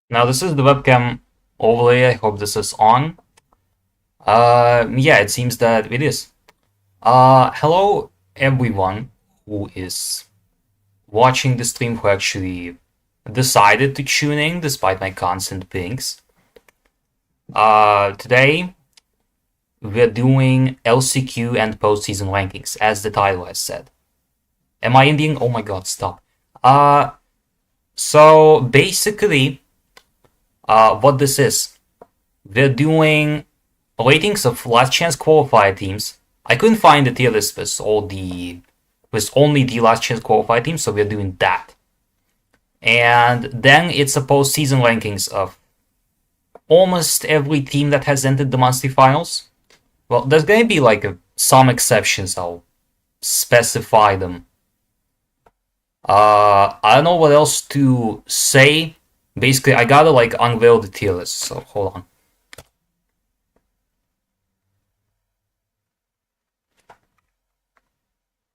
Now this is the webcam overlay. I hope this is on. Yeah, it seems that it is. Hello everyone who is watching the stream, who actually decided to tune in despite my constant pings. Today we're doing LCQ and postseason rankings, as the title has said. Am I ending? Oh my god, stop. So basically, what this is, we're doing ratings of last chance qualified teams. I couldn't find the tier list with only the last chance qualified teams, so we're doing that. And then it's a postseason rankings of almost every team that has entered the monthly finals. Well, there's gonna be like some exceptions. I'll specify them. I don't know what else to say. Basically, I gotta like unveil the tier list. So hold on.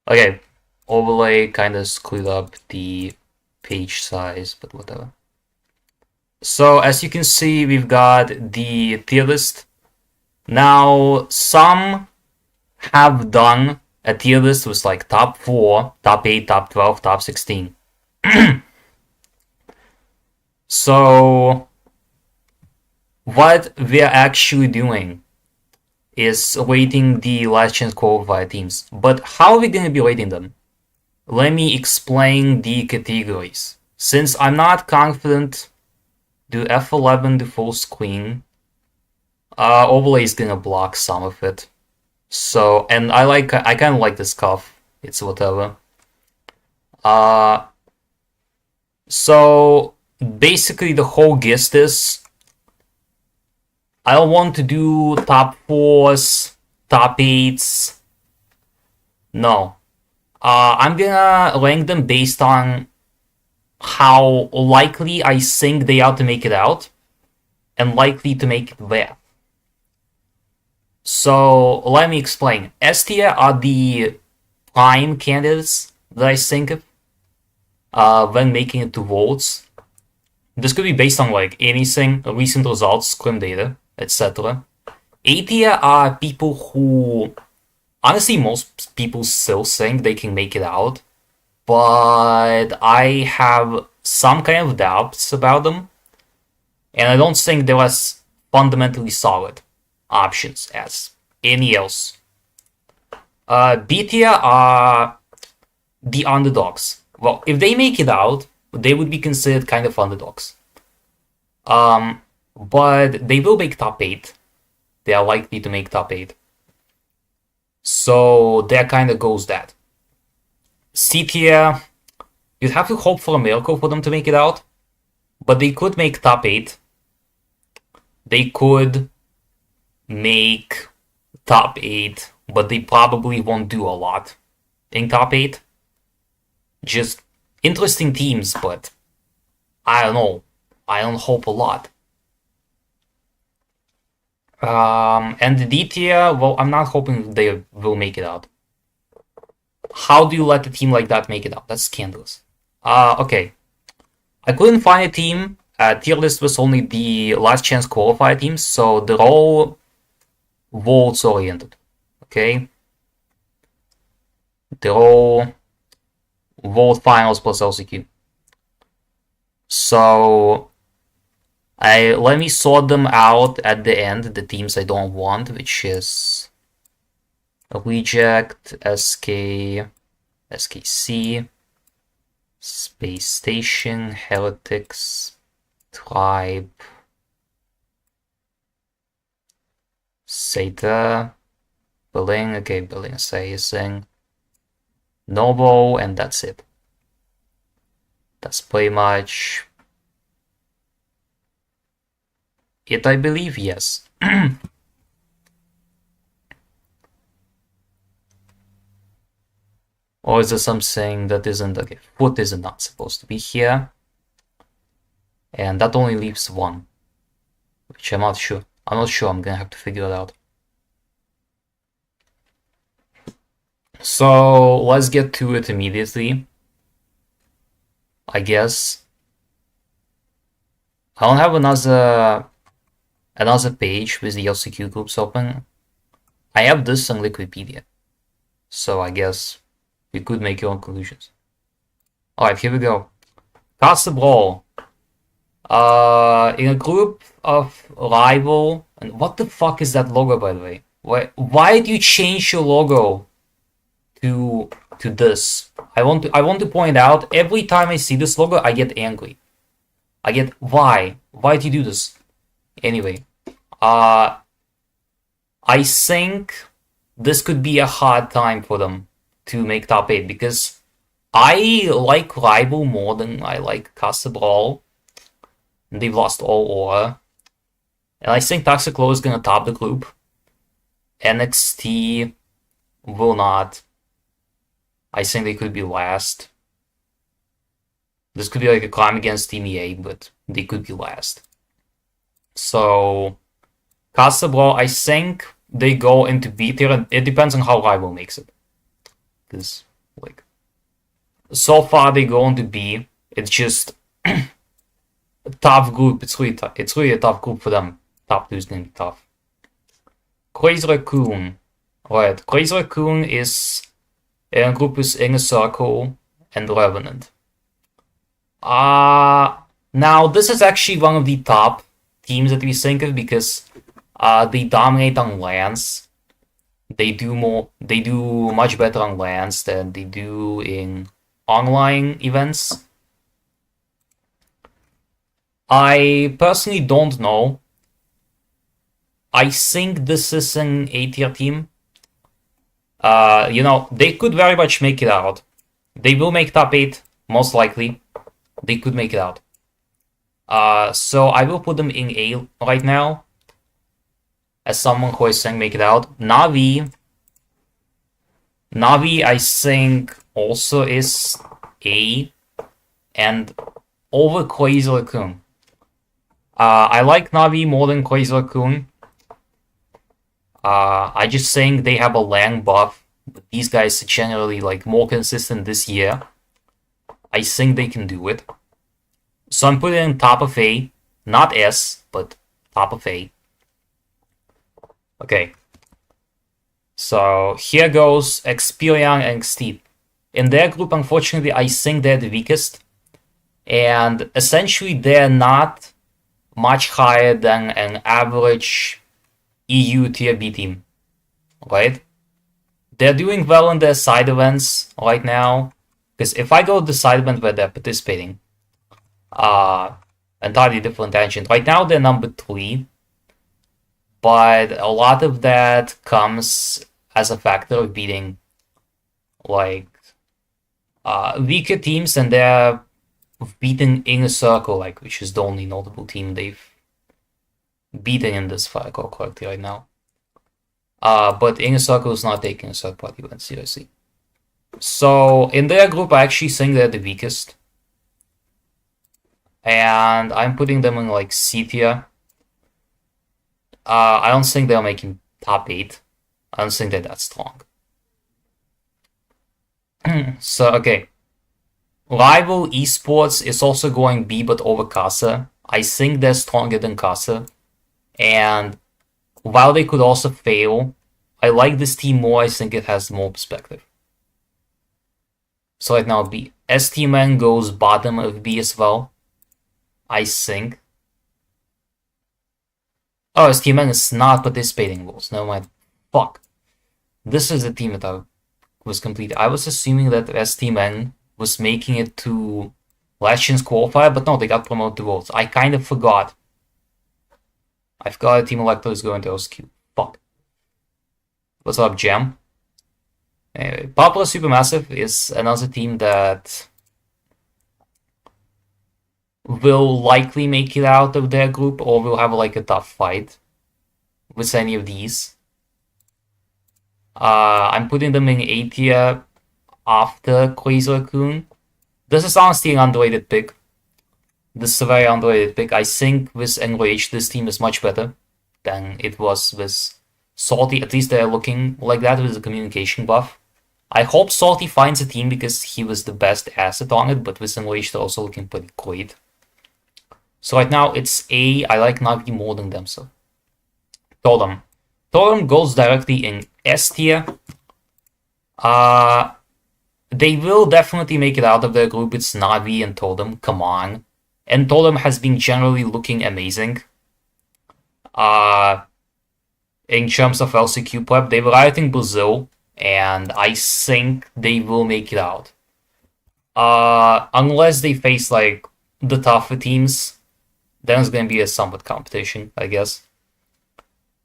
Okay, overlay kind of screwed up the page size, but whatever. So as you can see, we've got the tier list. Now, some have done a tier list with like top 4, top 8, top 12, top 16. So, what we're actually doing is rating the last chance qualified teams. But how are we going to be rating them? Let me explain the categories. Since I'm not confident, do F11 do full screen. Overlay is gonna block some of it. So, and I kind of like this cuff. It's whatever. So basically the whole gist is I don't want to do top 4s, top 8s. No. I'm gonna rank them based on how likely I think they are to make it out and likely to make it there. So let me explain. S tier are the prime candidates that I think of when making it to votes. This could be based on like anything, recent results, scrim data, etc. A tier are people who, honestly, most people still think they can make it out, but I have some kind of doubts about them, and I don't think they're as fundamentally solid options as any else. B tier are the underdogs. Well, if they make it out, they would be considered kind of underdogs. But they will make top 8. They are likely to make top 8. So there kind of goes that. C tier, you'd have to hope for a miracle for them to make it out, but they could make top 8. They could make top 8, but they probably won't do a lot in top 8. Just interesting teams, but I don't know. I don't hope a lot. And the D tier, well, I'm not hoping they will make it out. How do you let a team like that make it out? That's scandalous. Okay. I couldn't find a team. Tier list was only the last chance qualified teams, so they're all votes oriented. Okay? They're all vote finals plus LCQ. So let me sort them out at the end, the teams I don't want, which is Reject, SK, SKC, Space Station, Heretics, Tribe, Seta, Berlin, okay, Berlin Saying, Novo, and that's it. That's pretty much it, I believe, yes. Or is there something that isn't? Okay, foot is not supposed to be here. And that only leaves one, which I'm not sure. I'm gonna have to figure it out. So let's get to it immediately, I guess. I don't have another page with the LCQ groups open. I have this on Wikipedia, so I guess you could make your own conclusions. Alright, here we go. Cast the Brawl. In a group of rival, and what the fuck is that logo, by the way? Why do you change your logo to this? I want to point out, every time I see this logo, I get angry. I get, why? Why do you do this? Anyway, I think this could be a hard time for them to make top 8 because I like Rival more than I like Cast the Brawl. They've lost all aura. And I think Toxic Low is gonna top the group. NXT will not. I think they could be last. This could be like a climb against Team EA, but they could be last. So, Cast the Brawl, I think they go into B tier, and it depends on how Rival makes it. Because, like, so far they go into B. It's just a tough group. It's really a tough group for them. Top 2 is gonna be tough. Crazy Raccoon. Right, Crazy Raccoon is in a group with Inner Circle and Revenant. Now this is actually one of the top teams that we think of because they dominate on lands. They do much better on lands than they do in online events. I personally don't know. I think this is an A-tier team. They could very much make it out. They will make top 8, most likely. They could make it out. So I will put them in A right now. As someone who is saying make it out. Navi, I think, also is A. And over Crazy Raccoon. I like Navi more than Crazy Raccoon. I just think they have a land buff, but these guys are generally like more consistent this year. I think they can do it. So I'm putting in top of A, not S, but top of A. Okay. So here goes Experian and Steep. In their group, unfortunately, I think they're the weakest. And essentially, they're not much higher than an average EU tier B team, right? They're doing well in their side events right now, because if I go to the side event where they're participating, entirely different tangent. Right now they're number 3, but a lot of that comes as a factor of beating like weaker teams, and they're beaten Inner Circle, like, which is the only notable team they've beaten in this, if I recall correctly right now. But Inner Circle is not taking a third party event seriously. So in their group, I actually think they're the weakest. And I'm putting them in like C tier. I don't think they're making top 8. I don't think they're that strong. So, okay. Rival Esports is also going B, but over Kasa. I think they're stronger than Kasa. And while they could also fail, I like this team more. I think it has more perspective. So right now B. STMN goes bottom of B as well, I think. Oh, STMN is not participating in Worlds. Never mind. Fuck. This is the team that I was complete. I was assuming that STMN was making it to Legends qualifier, but no, they got promoted to Worlds. I kind of forgot. I forgot Team Electro is going to LCQ. Fuck. What's up, Jam? Anyway, Popular Supermassive is another team that will likely make it out of their group, or will have like a tough fight with any of these. I'm putting them in A tier after Crazy Raccoon. This is honestly an underrated pick. This is a very underrated pick. I think with Enrage, this team is much better than it was with Salty. At least they're looking like that with the communication buff. I hope Salty finds a team because he was the best asset on it, but with Enrage, they're also looking pretty great. So right now it's A. I like Navi more than them, so. Totem. Totem goes directly in S tier. They will definitely make it out of their group. It's Navi and Totem. Come on. And Totem has been generally looking amazing. In terms of LCQ prep, they were out in Brazil, and I think they will make it out. Unless they face like the tougher teams, then it's gonna be a somewhat competition, I guess.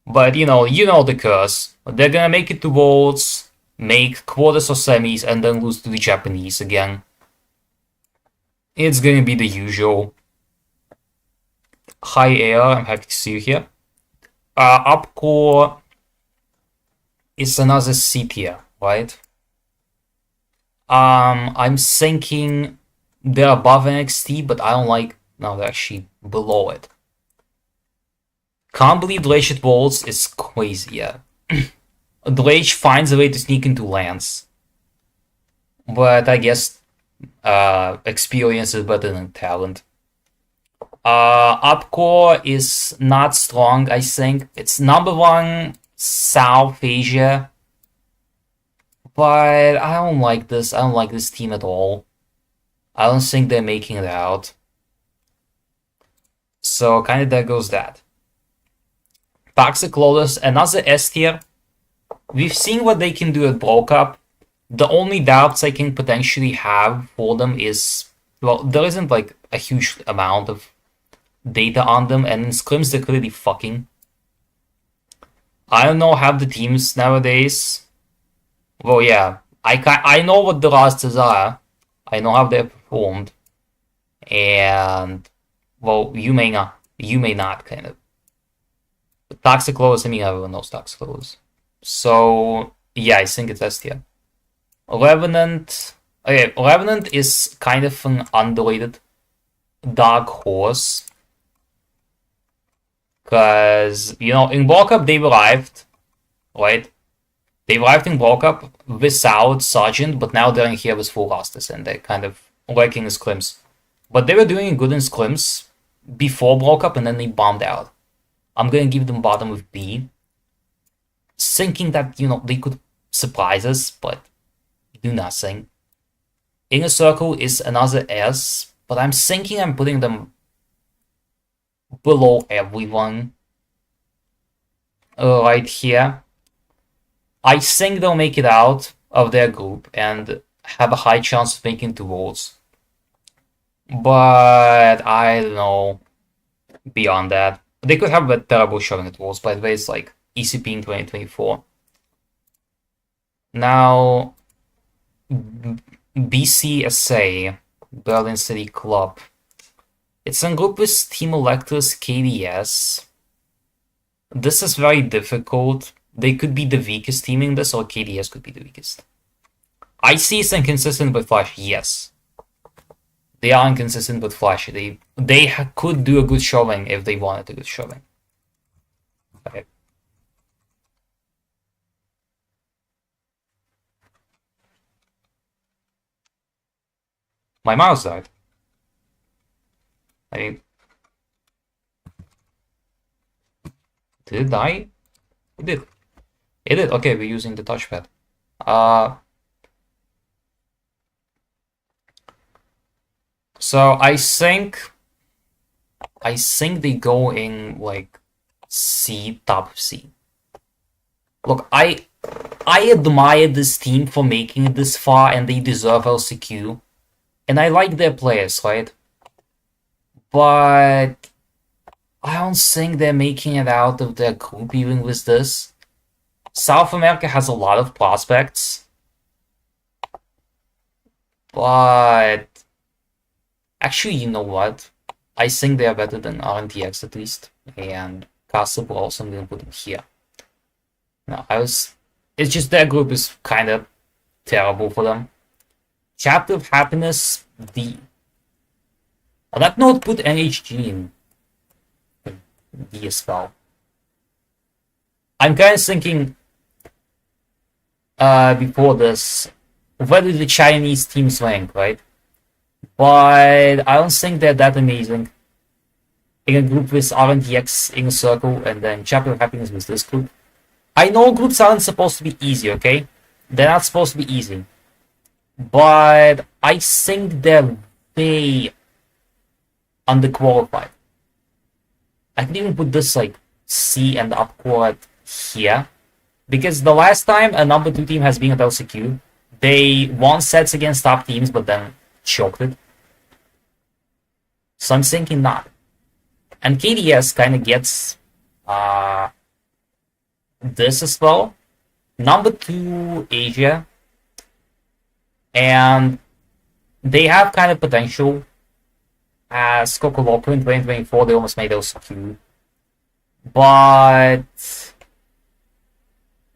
But you know the curse. They're gonna make it to Worlds, make quarters or semis, and then lose to the Japanese again. It's gonna be the usual. Hi Air, I'm happy to see you here. Upcore is another C tier, right? I'm thinking they're above NXT, but I don't like. No, they're actually below it. Can't believe Dredge at Worlds is crazy, yeah. Dredge finds a way to sneak into lands. But I guess experience is better than talent. Upcore is not strong, I think. It's number one South Asia. But I don't like this. I don't like this team at all. I don't think they're making it out. So kind of there goes that. Toxic Lotus, another S tier. We've seen what they can do at Brawl Cup. The only doubts I can potentially have for them is, well, there isn't like a huge amount of data on them, and in scrims they're clearly fucking. I don't know how the teams nowadays. Well, yeah, I know what the rosters are. I know how they're performed, and well, you may not, kind of. But Toxic Lotus, I mean, everyone knows Toxic Lotus. So yeah, I think it's S tier. Revenant. Okay, Revenant is kind of an underrated dark horse. Because, you know, in World Cup they arrived, right? They arrived in World Cup without Sergeant, but now they're in here with full rosters and they're kind of working in scrims. But they were doing good in scrims before World Cup and then they bombed out. I'm gonna give them bottom of B. Thinking that, you know, they could surprise us, but do nothing. Inner Circle is another S, but I'm thinking I'm putting them below everyone right here. I think they'll make it out of their group and have a high chance of making it to Worlds. But I don't know beyond that. They could have a terrible showing at Worlds, by the way. It's like ECP in 2024. Now, BCSA, Berlin City Club. It's in group with Team Electus, KDS. This is very difficult. They could be the weakest team in this, or KDS could be the weakest. IC is inconsistent with Flash, yes. They are inconsistent with Flash. They could do a good showing if they wanted a good showing. Okay. My mouse died. I mean, did it die? It did. It did. Okay, we're using the touchpad. So I think they go in like C, top C. Look, I admire this team for making it this far, and they deserve LCQ, and I like their players, right? But I don't think they're making it out of their group even with this. South America has a lot of prospects, but actually, you know what? I think they are better than RNTX at least, and Castle Brawls I'm gonna put them here. No, it's just their group is kind of terrible for them. Chapter of Happiness, D. On that note, put NHG in D as well. I'm kind of thinking before this, where do the Chinese teams rank, right? But I don't think they're that amazing. in a group with RNTX in a circle, and then Chapter of Happiness with this group. I know groups aren't supposed to be easy, okay? They're not supposed to be easy. But I think they're way underqualified. I can even put this like C and up quad here. Because the last time a number 2 team has been at LCQ, they won sets against top teams, but then choked it. So I'm thinking not. And KDS kind of gets this as well. Number 2 Asia. And they have kind of potential. As Coco Loco in 2024, they almost made LCQ. But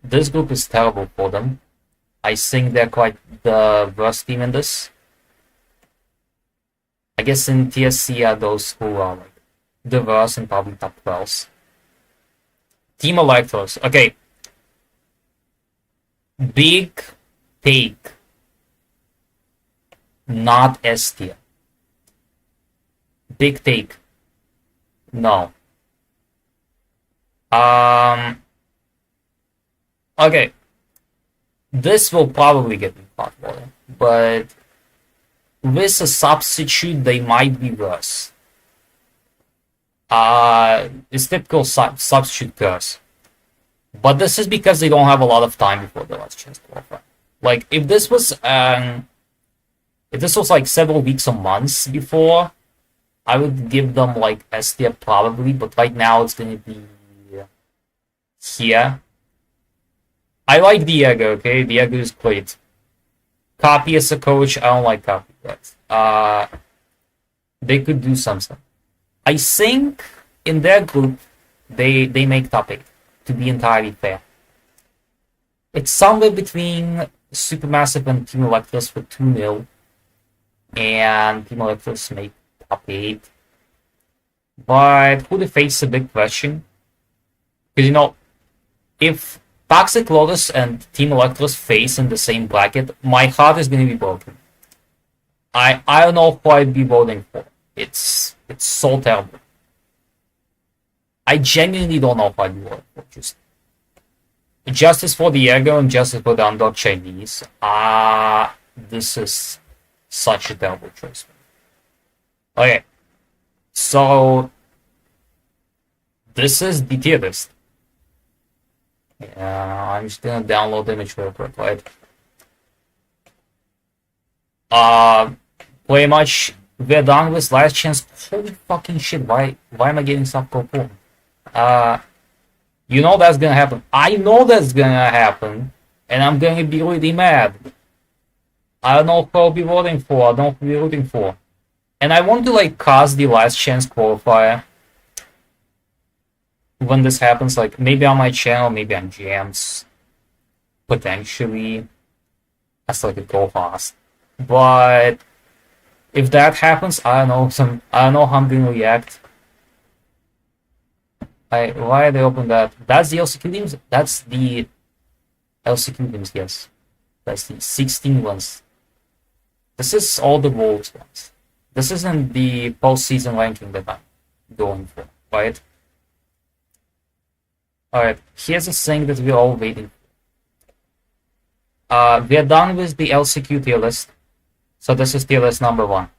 this group is terrible for them. I think they're quite the worst team in this. I guess in TSC are those who are like the worst and probably top 12s. Team Electros. Okay. Big take. Not S tier. Big take. No. Okay. This will probably get me hot water, but with a substitute, they might be worse. It's typical substitute curse. But this is because they don't have a lot of time before the last chance to qualify. Like, if this was like several weeks or months before, I would give them like S tier probably, but right now it's gonna be here. I like Diego, okay? Diego is great. Copy as a coach, I don't like Copy, but they could do something. I think in their group they make top 8, to be entirely fair. It's somewhere between Supermassive and Team Electros for 2-0, and Team Electros make top 8. But who they face is a big question. Because, you know, if Toxic Lotus and Team Electros face in the same bracket, my heart is going to be broken. I don't know who I'd be voting for. It's so terrible. I genuinely don't know who I'd be voting for. Just justice for Diego and justice for the underdog Chinese. This is such a terrible choice. Okay, so this is the tier list. I'm just gonna download the image real quick, right? Pretty much we're done with last chance. Holy fucking shit! Why am I getting stuff go boom? You know that's gonna happen. I know that's gonna happen, and I'm gonna be really mad. I don't know who I'll be voting for. I don't know who I'll be rooting for. And I want to like cast the last chance qualifier when this happens, like maybe on my channel, maybe on GM's, potentially as like a co-host. But if that happens, I don't know how I'm gonna react. Why they open that? That's the LCQ teams. That's the LCQ teams. Yes, that's the 16 ones. This is all the Worlds ones. This isn't the postseason ranking that I'm going for, right? Alright, here's a thing that we're all waiting for. We're done with the LCQ tier list. So this is tier list number 1.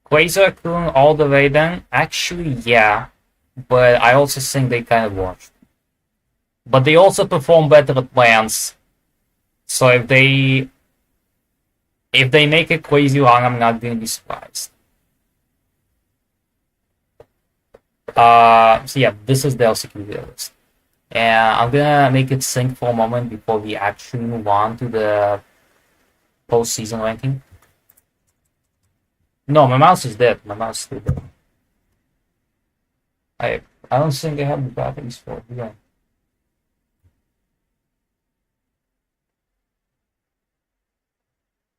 Quasar Kun all the way then? Actually, yeah. But I also think they kind of watched. But they also perform better at plans. So if they make it crazy long, I'm not gonna be surprised. So yeah, this is the LCQ list. And I'm gonna make it sync for a moment before we actually move on to the postseason ranking. No, my mouse is dead. My mouse is still dead. I don't think I have the batteries for it. Yeah.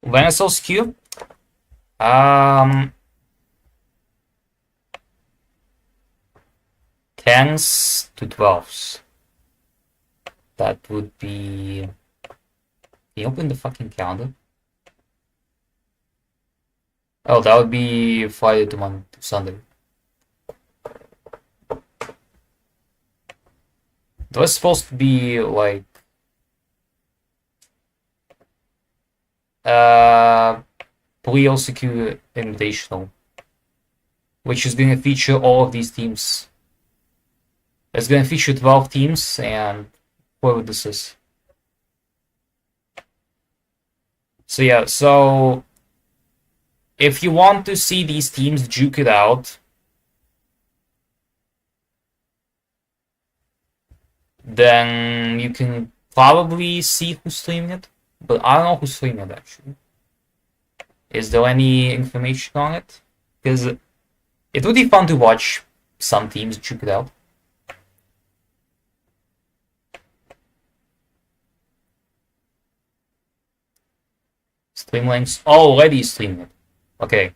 Venezuela's Q. 10s to 12s. That would be... Can you open the fucking calendar? Oh, that would be Friday to Monday to Sunday. was supposed to be like pre-LCQ Invitational, which is going to feature all of these teams. It's going to feature 12 teams and whoever this is. So yeah, so if you want to see these teams duke it out, then you can probably see who's streaming it, but I don't know who's streaming it actually. Is there any information on it? Because it would be fun to watch some teams duke it out. Stream links. Oh, already streaming it. Okay.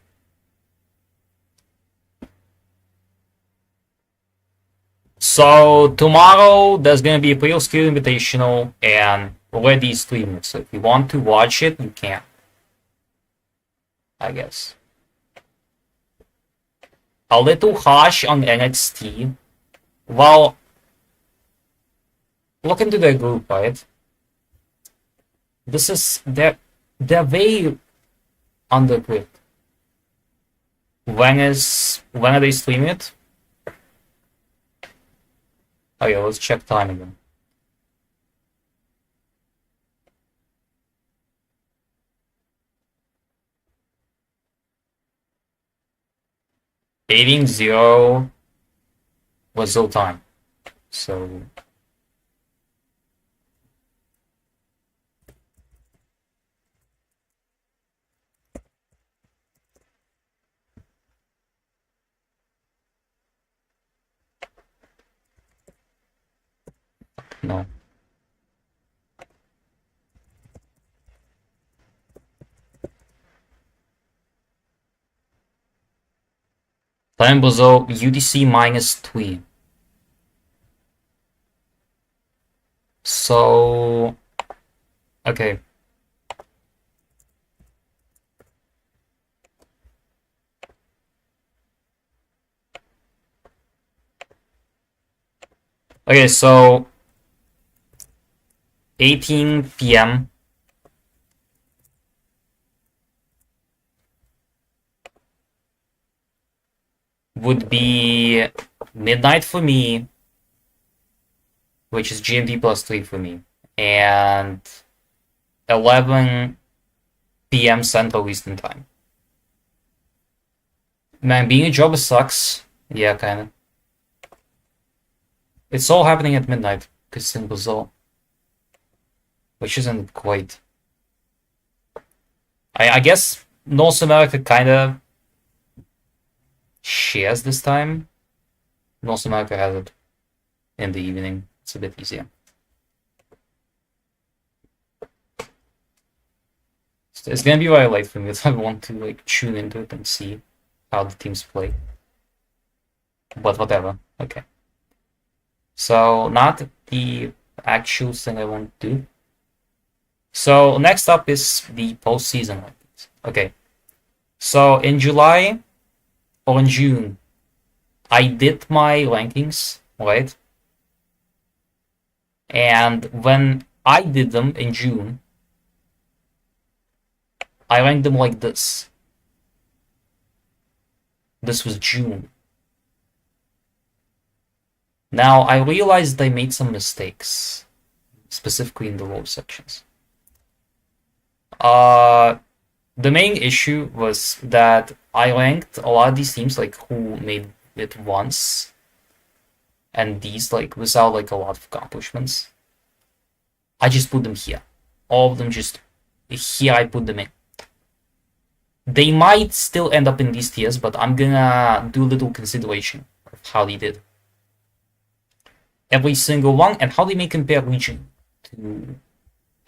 So tomorrow there's gonna be a pre-LCQ Invitational and already streaming it. So if you want to watch it, you can. I guess. A little harsh on NXT. Well, look into their group, right? This is they're way under-equipped. When are they streaming it? Okay, let's check time again. $18:00 Brazil time. So no. Time Brazil UTC -3. So okay. Okay, so 18 p.m. would be midnight for me, which is GMT +3 for me, and 11 p.m. Central Eastern Time. Man, being a jobber sucks. Yeah, kinda. It's all happening at midnight, because it's in Brazil. Which isn't quite. I guess North America kinda shares this time. North America has it in the evening. It's a bit easier. It's gonna be very late for me if I want to like tune into it and see how the teams play. But whatever. Okay. So not the actual thing I want to do. So next up is the postseason rankings. Okay. So in July or in June, I did my rankings, right? And when I did them in June, I ranked them like this. This was June. Now, I realized I made some mistakes, specifically in the lower sections. The main issue was that I ranked a lot of these teams like who made it once, and these like without like a lot of accomplishments. I just put them here. All of them just here I put them in. They might still end up in these tiers, but I'm gonna do a little consideration of how they did. Every single one and how they may compare region to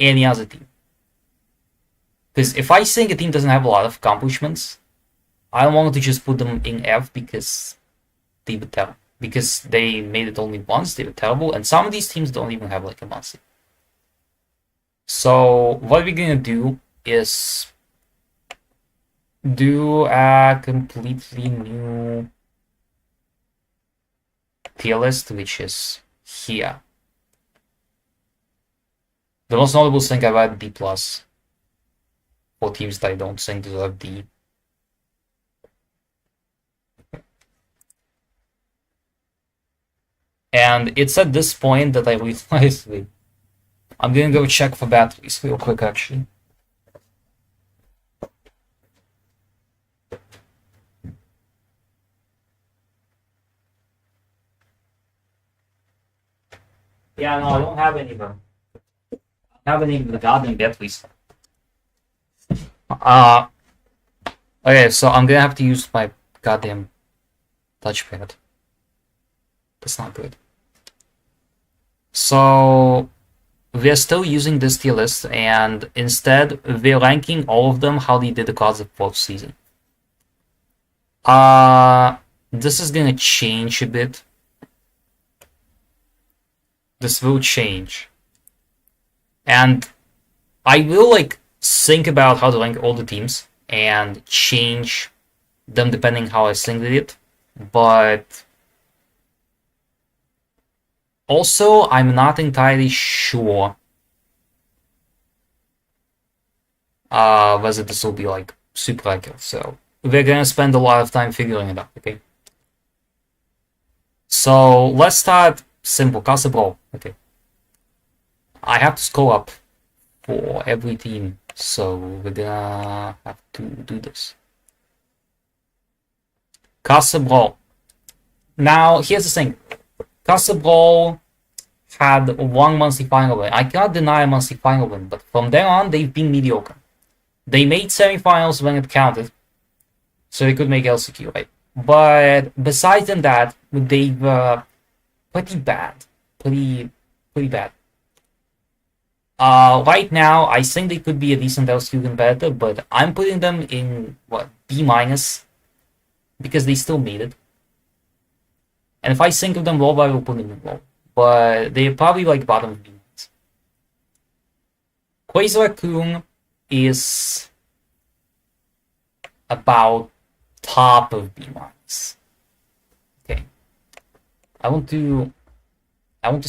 any other team. Because if I think a team doesn't have a lot of accomplishments, I don't want to just put them in F because they were terrible. Because they made it only once, they were terrible, and some of these teams don't even have like a monthly. So what we're gonna do is do a completely new tier list, which is here. The most notable thing I've had D+, for teams that I don't think deserve D. And it's at this point that I realized, I'm gonna go check for batteries real quick, actually. Yeah, no, I don't have any of them. I haven't even the goddamn batteries. Okay, so I'm gonna have to use my goddamn touchpad. That's not good. So we're still using this tier list, and instead we're ranking all of them how they did across the postseason. This is gonna change a bit. This will change. And I will think about how to rank all the teams and change them depending how I think they did. But also, I'm not entirely sure whether this will be super accurate. So we're gonna spend a lot of time figuring it out, okay? So let's start simple. Castle Brawl. Okay. I have to scroll up for every team, so we're gonna have to do this. Castle Brawl. Now, here's the thing. Castle Brawl had one monthly final win. I cannot deny a monthly final win, but from then on, they've been mediocre. They made semifinals when it counted, so they could make LCQ, right? But besides that, they were pretty bad. Pretty bad. Right now, I think they could be a decent LCQ competitor, but I'm putting them in, B-, because they still made it. And if I think of them low, I will put them in low. But they're probably bottom of B-. Crazy Raccoon is about top of B-. Okay. I want to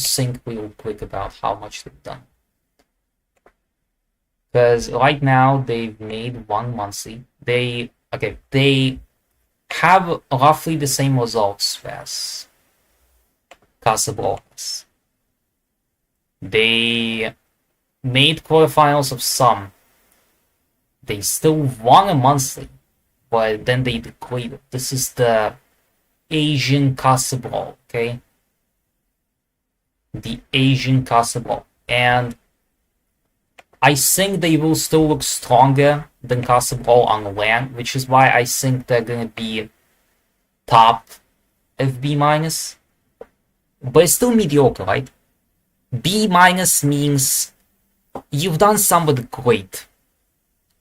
think real quick about how much they've done. Because right now they've made one monthly. They have roughly the same results as Castle Brawl. They made quarterfinals of some. They still won a monthly, but then they degraded. This is the Asian Castle Brawl, okay? The Asian Castle Brawl. And I think they will still look stronger than Castle Brawl on land, which is why I think they're gonna be top of B-. But it's still mediocre, right? B- means you've done somewhat great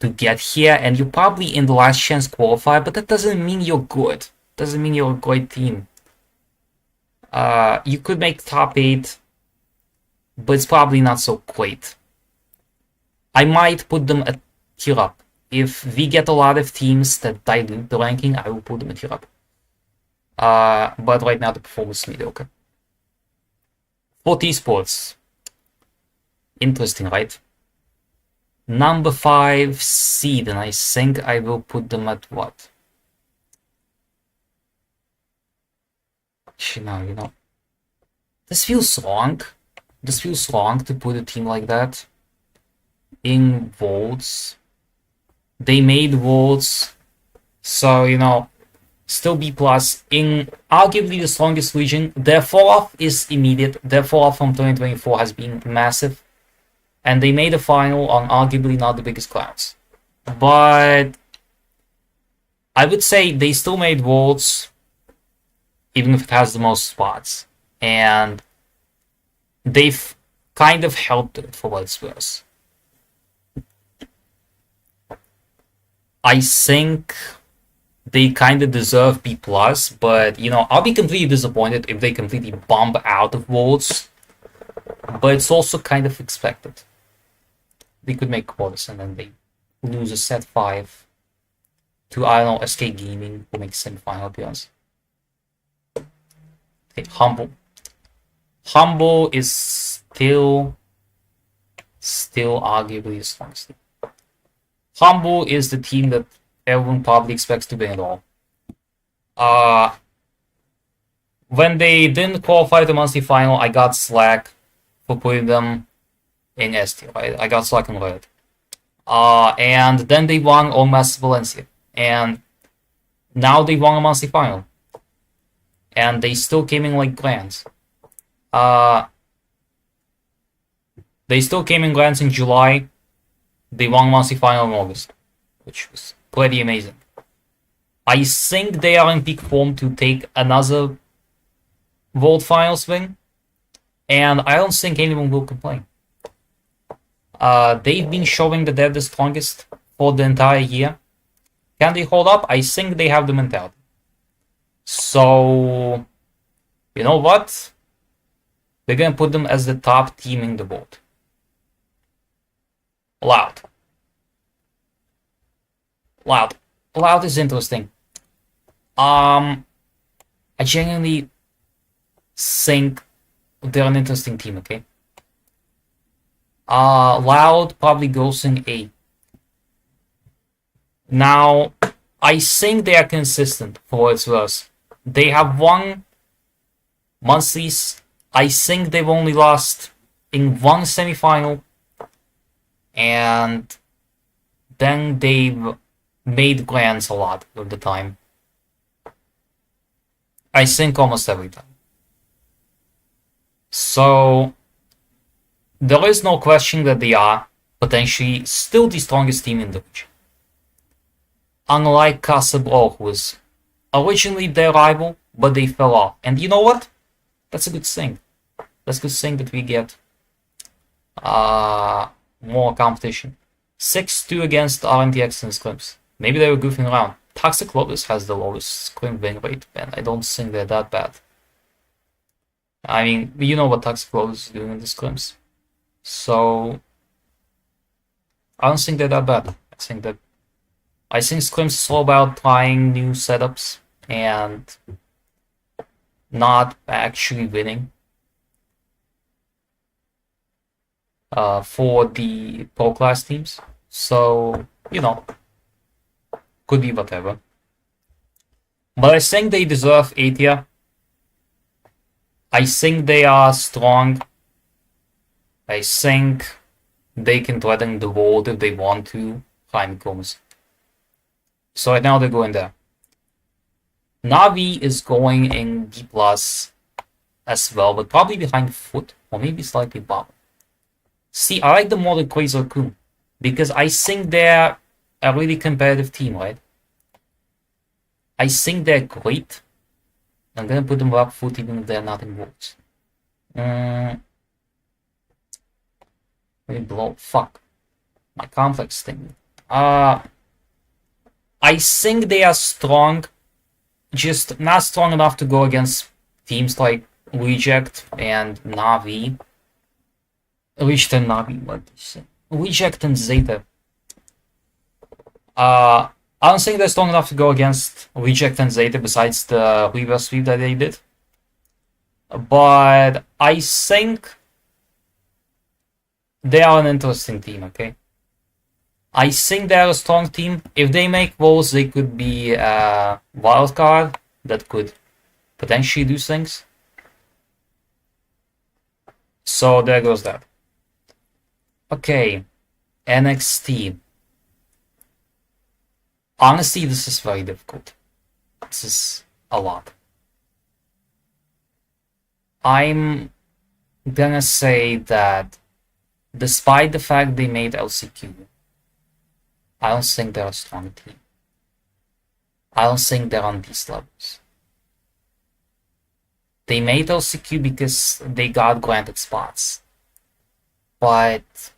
to get here, and you're probably in the last chance qualify, but that doesn't mean you're good. Doesn't mean you're a great team. You could make top 8, but it's probably not so great. I might put them a tier up. If we get a lot of teams that dilute the ranking, I will put them a tier up. But right now the performance is mediocre. 40 sports. Interesting, right? Number 5 seed, and I think I will put them at what? Actually, no, you know. This feels wrong. This feels wrong to put a team like that in votes. They made votes, so still B+. In arguably the strongest region, their fall off is immediate. Their fall off from 2024 has been massive, and they made a final on arguably not the biggest clouds. But I would say they still made votes, even if it has the most spots, and they've kind of helped it for what it's worth. I think they kind of deserve B+, but I'll be completely disappointed if they completely bomb out of votes. But it's also kind of expected. They could make quarters and then they lose a set 5 to, I don't know, SK Gaming, who makes semi-final appearance. Okay, Humble. Humble is still Still arguably the strongest team. Humble is the team that everyone probably expects to win it all. When they didn't qualify the monthly final, I got slack for putting them in S tier. I got slack on Reddit. And then they won on Master Valencia. And now they won a monthly final. And they still came in like glands. They still came in glands in July. They won monthly final in August, which was pretty amazing. I think they are in peak form to take another World Finals win, and I don't think anyone will complain. They've been showing that they're the strongest for the entire year. Can they hold up? I think they have the mentality. So, you know what? We're gonna put them as the top team in the world. Loud is interesting. I genuinely think they're an interesting team, okay? Loud probably goes in A. Now, I think they are consistent for what it's worth. They have won monthlies. I think they've only lost in one semifinal. And then they've made glands a lot of the time. I think almost every time. So there is no question that they are potentially still the strongest team in the region. Unlike Casablanca, who was originally their rival, but they fell off. And you know what? That's a good thing. That's a good thing that we get more competition. 6-2 against RNTX in scrims. Maybe they were goofing around. Toxic Lotus has the lowest scrim win rate, and I don't think they're that bad. I mean, you know what Toxic Lotus is doing in the scrims. So, I don't think they're that bad. I think scrims is all about trying new setups and not actually winning. For the pro class teams. So, you know, could be whatever. But I think they deserve A tier. I think they are strong. I think they can threaten the world if they want to. Fine comes. So right now they're going there. Navi is going in D plus as well, but probably behind Foot, or maybe slightly above. See, I like them more than Quasar Kun, because I think they're a really competitive team, right? I think they're great. I'm gonna put them up Foot even if they're not in Worlds. Maybe below. Fuck. My complex thing. I think they are strong, just not strong enough to go against teams like Reject and Navi. Reject and Navi, what did you say? Reject and Zeta. I don't think they're strong enough to go against Reject and Zeta besides the reverse sweep that they did. But I think they are an interesting team, okay? I think they're a strong team. If they make Worlds, they could be a wild card that could potentially do things. So there goes that. Okay, NXT. Honestly, this is very difficult. This is a lot. I'm gonna say that despite the fact they made LCQ, I don't think they're a strong team. I don't think they're on these levels. They made LCQ because they got granted spots. But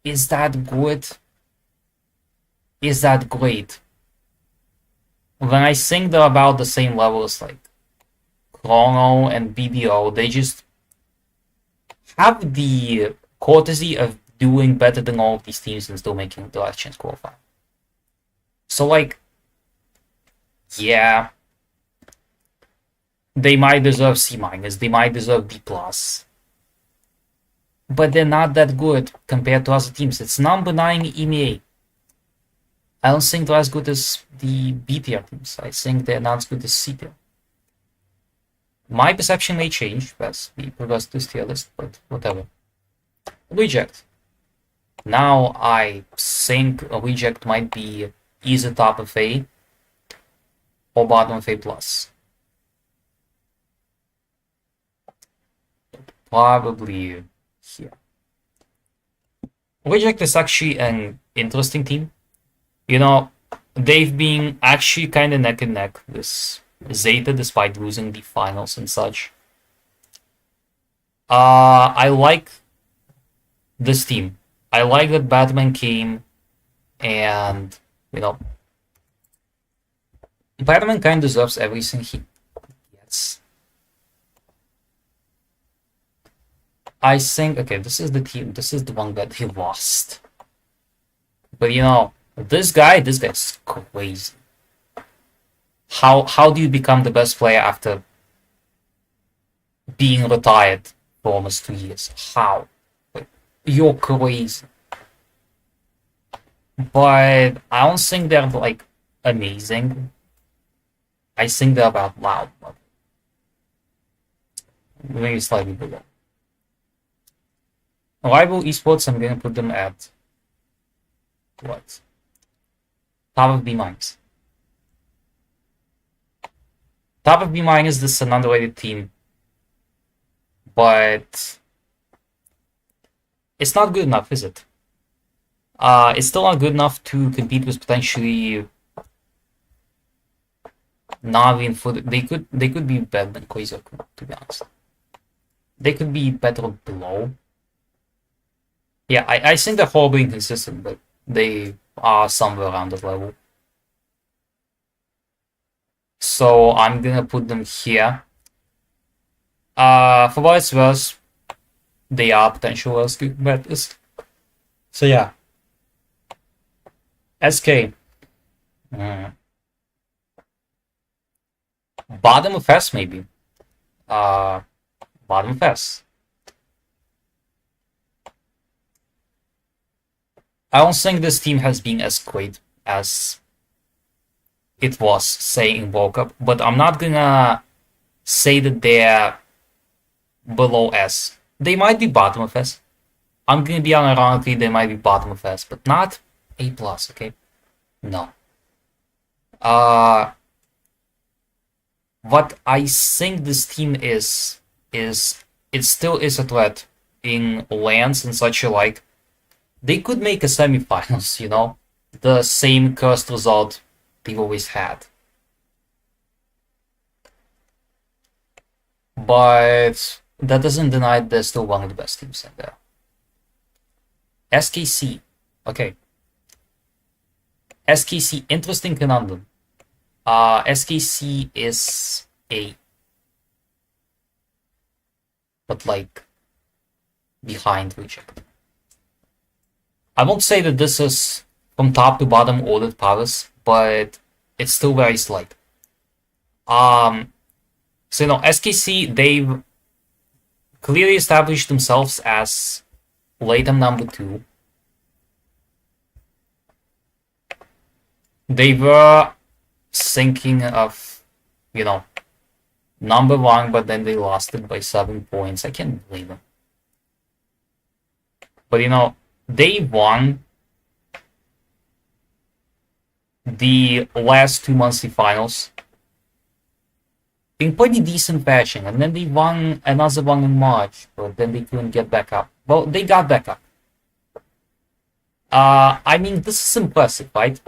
is that good? Is that great? When I think they're about the same levels like Chrono and BDO, they just have the courtesy of doing better than all of these teams and still making the last chance qualify. So like, yeah, they might deserve C-, they might deserve B+. but they're not that good compared to other teams. It's number 9 EMEA. I don't think they're as good as the B tier teams. I think they're not as good as C tier. My perception may change as we progress this tier list, but whatever. Reject. Now I think a reject might be either top of A or bottom of A plus. Probably here. Reject is actually an interesting team. You know, they've been actually kind of neck and neck with Zeta despite losing the finals and such. I like this team. I like that Batman came and, you know, Batman kind of deserves everything he gets. I think, okay, this is the team. This is the one that he lost. But, you know, this guy's crazy. How do you become the best player after being retired for almost 2 years? How? Like, you're crazy. But I don't think they're like amazing. I think they're about loud. Maybe slightly below. Rival esports, I'm gonna put them at what? Top of B minus. Top of B minus, this is an underrated team. But it's not good enough, is it? It's still not good enough to compete with potentially Navi and Foot. They could be better than Quasar, to be honest. They could be better below. Yeah, I think they're horribly inconsistent, but they are somewhere around that level. So I'm gonna put them here. For what it's worth, they are potential LCQ competitors. So yeah. SK. Bottom of S, maybe. Bottom of S. I don't think this team has been as great as it was, say, in World Cup, but I'm not gonna say that they're below S. They might be bottom of S. I'm gonna be unironically, they might be bottom of S, but not A+, okay? No. What I think this team is it still is a threat in lands and such alike. They could make a semifinals, you know? The same cursed result they've always had. But that doesn't deny they're still one of the best teams in there. SKC. Okay. SKC, interesting conundrum. SKC is A. But like behind Reject. I won't say that this is from top to bottom ordered powers, but it's still very slight. So you know, SKC, they've clearly established themselves as Latam number 2. They were thinking of, you know, number 1, but then they lost it by 7 points. I can't believe them. But you know, they won the last 2 monthly finals in pretty decent fashion, and then they won another one in March, but then they couldn't get back up. Well, they got back up. I mean, this is impressive, right?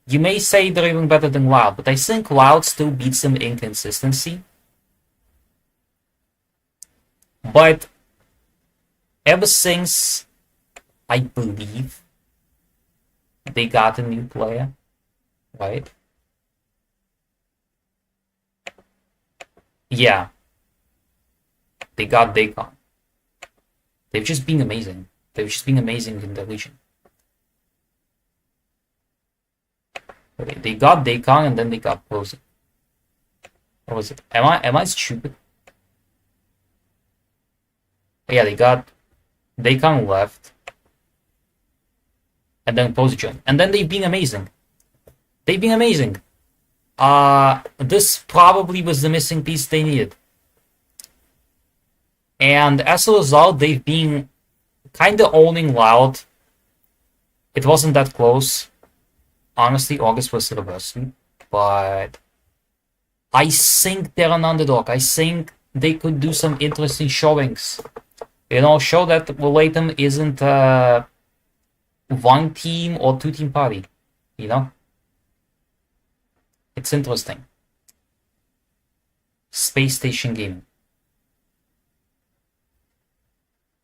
You may say they're even better than Loud, but I think Loud still beats them in consistency. But ever since, I believe, they got a new player, right? Yeah. They got Dacon. They've just been amazing. They've just been amazing in the region. Okay, they got Dacon and then they got Dosen. What was it? Am I stupid? Yeah, they got They come left. And then Postseason. And then they've been amazing. They've been amazing. This probably was the missing piece they needed. And as a result, they've been kind of owning Loud. It wasn't that close. Honestly, August was reversing. But I think they're an underdog. I think they could do some interesting showings. You know, show that Latham isn't a one team or two team party. You know? It's interesting. Space Station Gaming.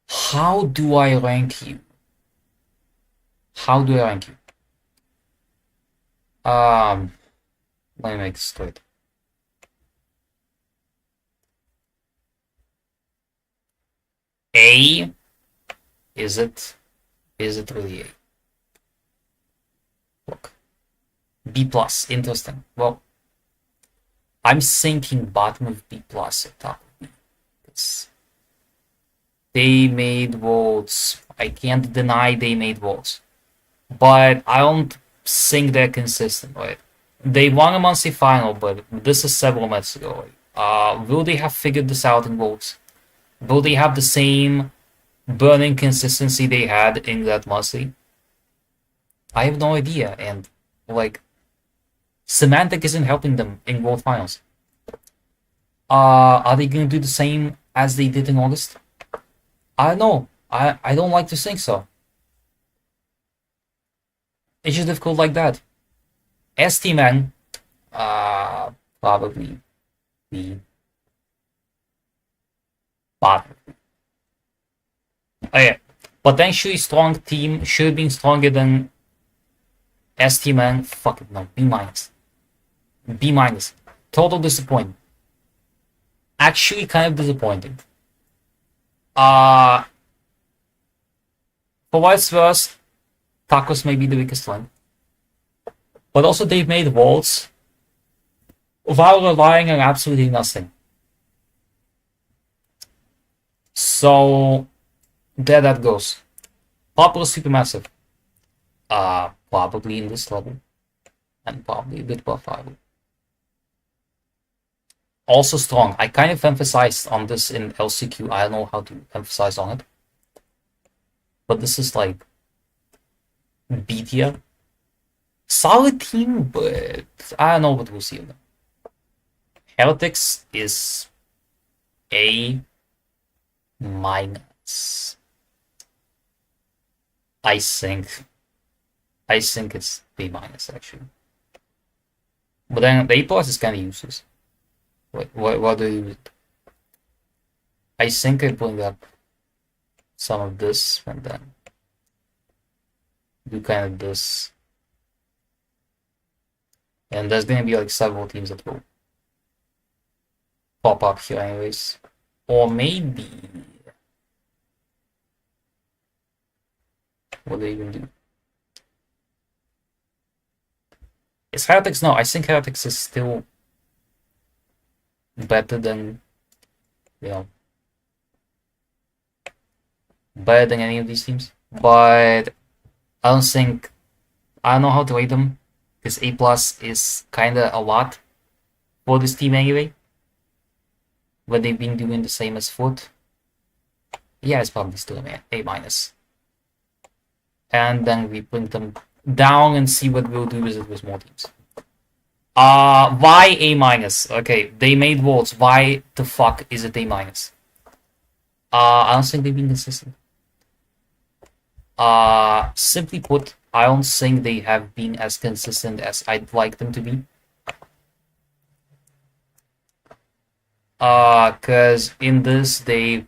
How do I rank you? How do I rank you? Let me make this straight. A? Is it really A? Look. B plus, interesting. Well, I'm thinking bottom of B plus or top of B. They made votes. I can't deny they made votes. But I don't think they're consistent, right? They won a monthly final, but this is several months ago. Will they have figured this out in votes? Will they have the same burning consistency they had in that monthly? I have no idea, and like semantic isn't helping them in both finals. Are they gonna do the same as they did in August? I don't know. I don't like to think so. It's just difficult like that. ST-Man, probably the bottom. Oh yeah, potentially strong team, should have been stronger than ST-Man. Fuck it, no, B minus. B minus. Total disappointment. Actually, kind of disappointing. For what it's worth, Tacos may be the weakest one. But also they've made vaults while relying on absolutely nothing. So there that goes. Popular Supermassive. Probably in this level. And probably a bit above 5. Also strong. I kind of emphasized on this in LCQ. I don't know how to emphasize on it. But this is like B tier. Solid team, but I don't know what we'll see of them. Heretics is A minus. I think it's B minus actually. But then the A plus is kind of useless. What do you? I think I bring up some of this and then do kind of this. And there's gonna be like several teams that will pop up here anyways. Or maybe what do they even do? Is Heretics? No, I think Heretics is still better than, you know, better than any of these teams. But I don't know how to rate them, because A plus is kinda a lot for this team anyway. But they've been doing the same as Foot. Yeah, it's probably still A minus. And then we bring them down and see what we'll do with it with more teams. Why A minus? Okay, they made votes. Why the fuck is it A minus? I don't think they've been consistent. Simply put, I don't think they have been as consistent as I'd like them to be. Cause in this they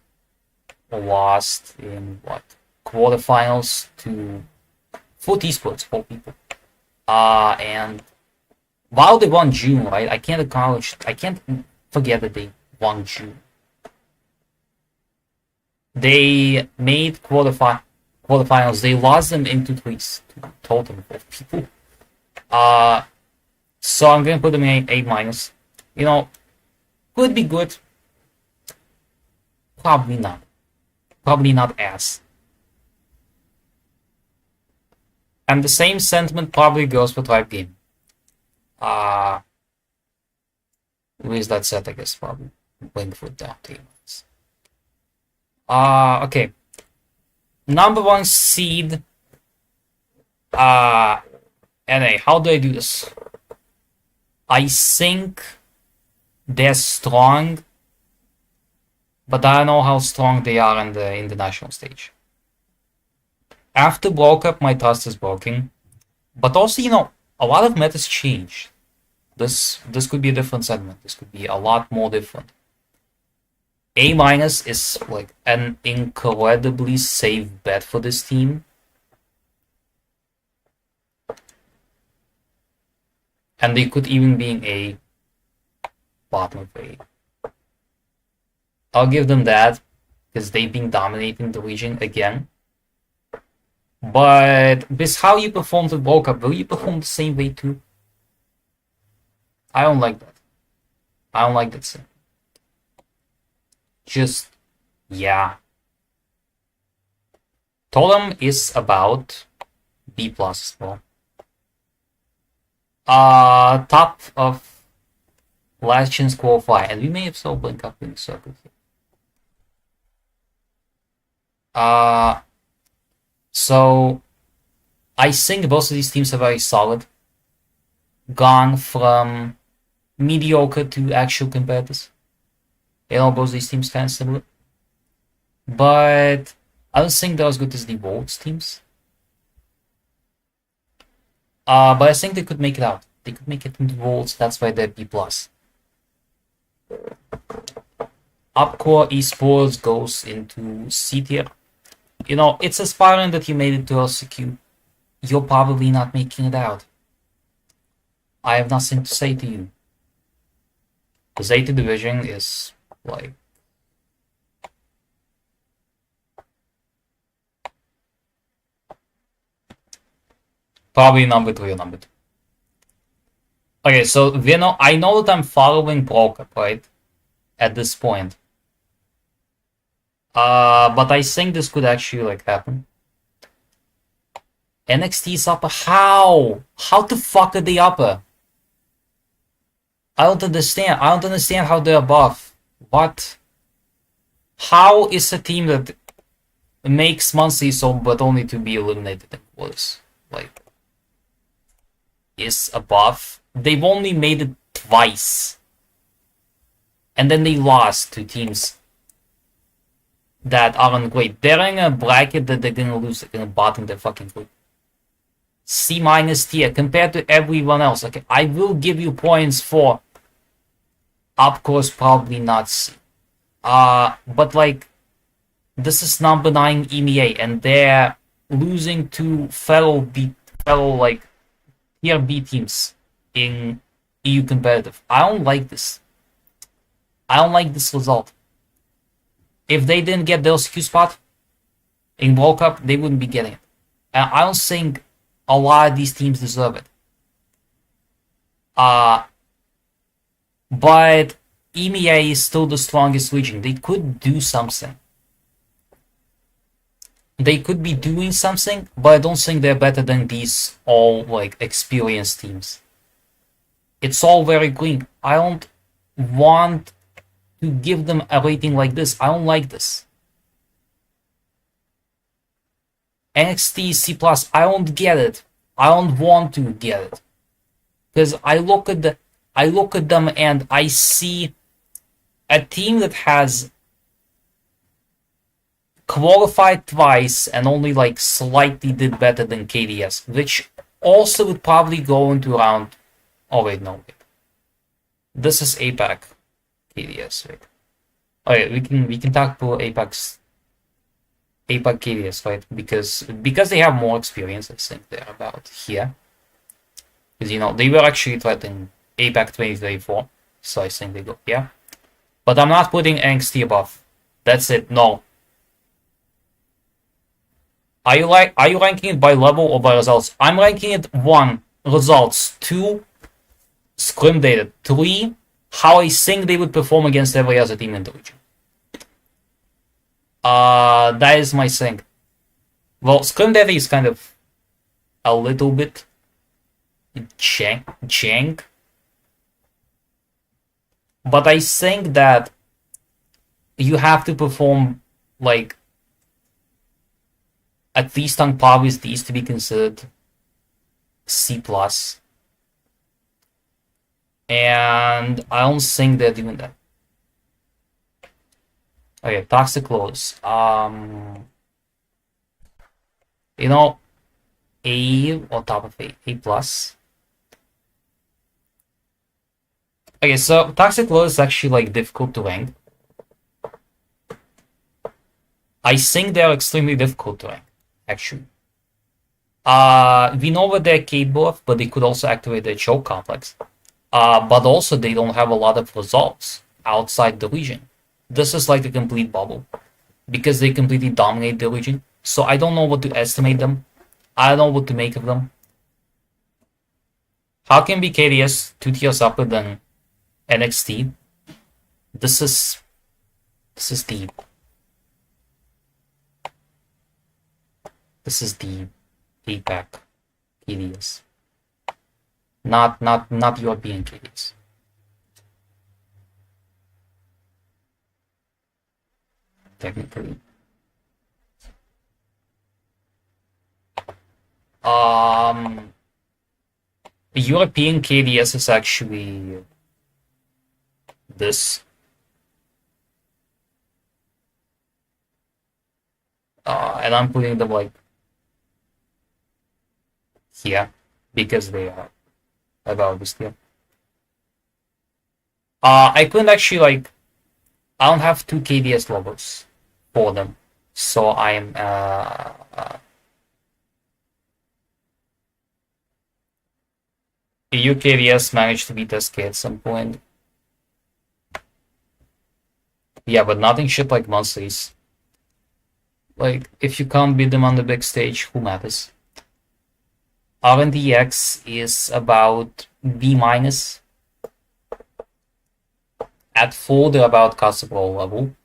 lost in what? Quarterfinals to Foot Esports, for people. And while they won June, right? I can't forget that they won June. They made quarterfinals. They lost them into threes to total of people. So I'm gonna put them in A minus. You know, could be good. Probably not. Probably not as And the same sentiment probably goes for Tribe Game. With that said, I guess probably Wingfoot down team. Okay. Number 1 seed. NA. How do I do this? I think they're strong, but I don't know how strong they are in the national stage. After World Cup, my trust is broken. But also, a lot of metas changed. This could be a different segment. This could be a lot more different. A- is like an incredibly safe bet for this team. And they could even be in A, bottom of A. I'll give them that, because they've been dominating the region again. But with how you performed at World Cup, will you perform the same way too? I don't like that. I don't like that thing. Just, yeah. Totem is about B plus as well. Top of last chance qualify, and we may have saw blink up in the circle here. So I think both of these teams are very solid. Gone from mediocre to actual competitors. Both of these teams kind of similar. But I don't think they're as good as the Wolves teams. But I think they could make it out. They could make it into Wolves, that's why they're B+. Upcore Esports goes into C tier. It's aspiring that you made it to LCQ. You're probably not making it out. I have nothing to say to you. The Zeta division is like... probably number 3 or number 2. Okay, so I know that I'm following Broke Up, right? At this point. But I think this could actually happen. NXT's upper. How? How the fuck are they upper? I don't understand. I don't understand how they're above. What? How is a team that makes monthly so but only to be eliminated in quarters is above? They've only made it twice. And then they lost to teams that aren't great. They're in a bracket that they're gonna lose. They're gonna bottom their fucking group. C- tier compared to everyone else. Okay, I will give you points for of course probably not C. But this is number 9 EMEA and they're losing to fellow tier B teams in EU competitive. I don't like this. I don't like this result. If they didn't get the LCQ spot in World Cup, they wouldn't be getting it. And I don't think a lot of these teams deserve it. But EMEA is still the strongest region. They could do something. They could be doing something, but I don't think they're better than these all experienced teams. It's all very green. I don't want to give them a rating like this. I don't like this. NXT C+, I don't get it. I don't want to get it. Because I look at them and I see a team that has qualified twice and only slightly did better than KDS, which also would probably go into round... oh wait, no. Wait. This is APAC KDS, right? Okay, we can talk about APAC KDS, right? Because they have more experience, I think they're about here. Because they were actually threatening APAC 2024, so I think they go here. But I'm not putting NXT above. That's it. No. Are you ranking it by level or by results? I'm ranking it 1, results, 2, scrim data, 3, how I think they would perform against every other team in the region. That is my thing. Well, scrim data is kind of a little bit jank. But I think that you have to perform like at least on par with these to be considered C+. And I don't think they're doing that. Okay, toxic lows. You know, A on top of A plus. Okay, so toxic low is actually like difficult to rank. I think they're extremely difficult to rank, actually. We know what they're capable of, but they could also activate their choke complex. But also they don't have a lot of results outside the region. This is like a complete bubble because they completely dominate the region. So I don't know what to estimate them. I don't know what to make of them. How can be KDS 2 tiers upper than NXT? This is deep. This is the APAC KDS. Not European KDS. Technically. European KDS is actually this. And I'm putting them like here because they are about this here. I couldn't actually like I don't have two KDS logos for them, so I'm UKDS managed to beat SK at some point. Yeah, but nothing shit like monsters. Like, if you can't beat them on the big stage, who matters? RNDX is about B minus. At full, they're about Castle level.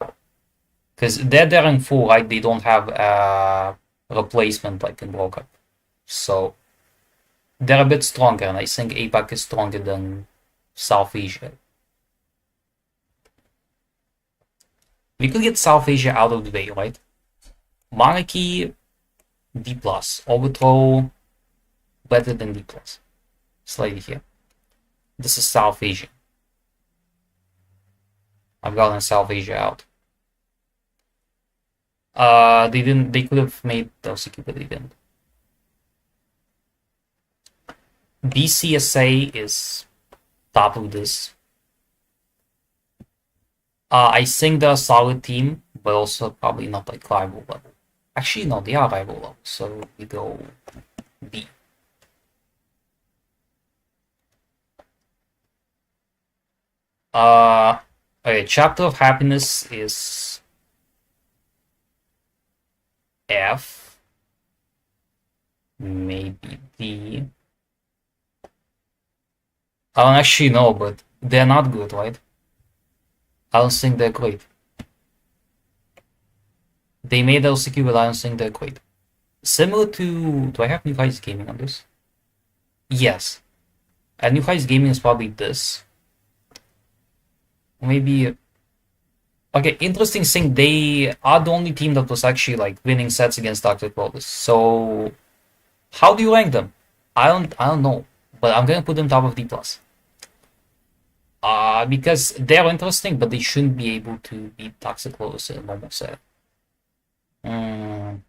Because they're there in full, right? They don't have a replacement like in World Cup. So, they're a bit stronger, and I think APAC is stronger than South Asia. We could get South Asia out of the way, right? Monarchy, D+. Overthrow, better than D+. Slightly here. This is South Asia. I've gotten South Asia out. They could have made LCQ, but they didn't. BCSA is top of this. I think they're a solid team, but also probably not like rival level. Actually, no, they are rival level, so we go B. Okay, Chapter of Happiness is F. Maybe D. I don't actually know, but they're not good, right? I don't think they're great. They made LCQ, but I don't think they're great. Similar to... Do I have New Heights Gaming on this? Yes. And New Heights Gaming is probably this. Maybe... Okay, interesting thing, they are the only team that was actually like winning sets against Dr. Clovis. So... How do you rank them? I don't know. But I'm gonna put them top of D+. Because they're interesting, but they shouldn't be able to beat Toxic Lotus in a normal set. And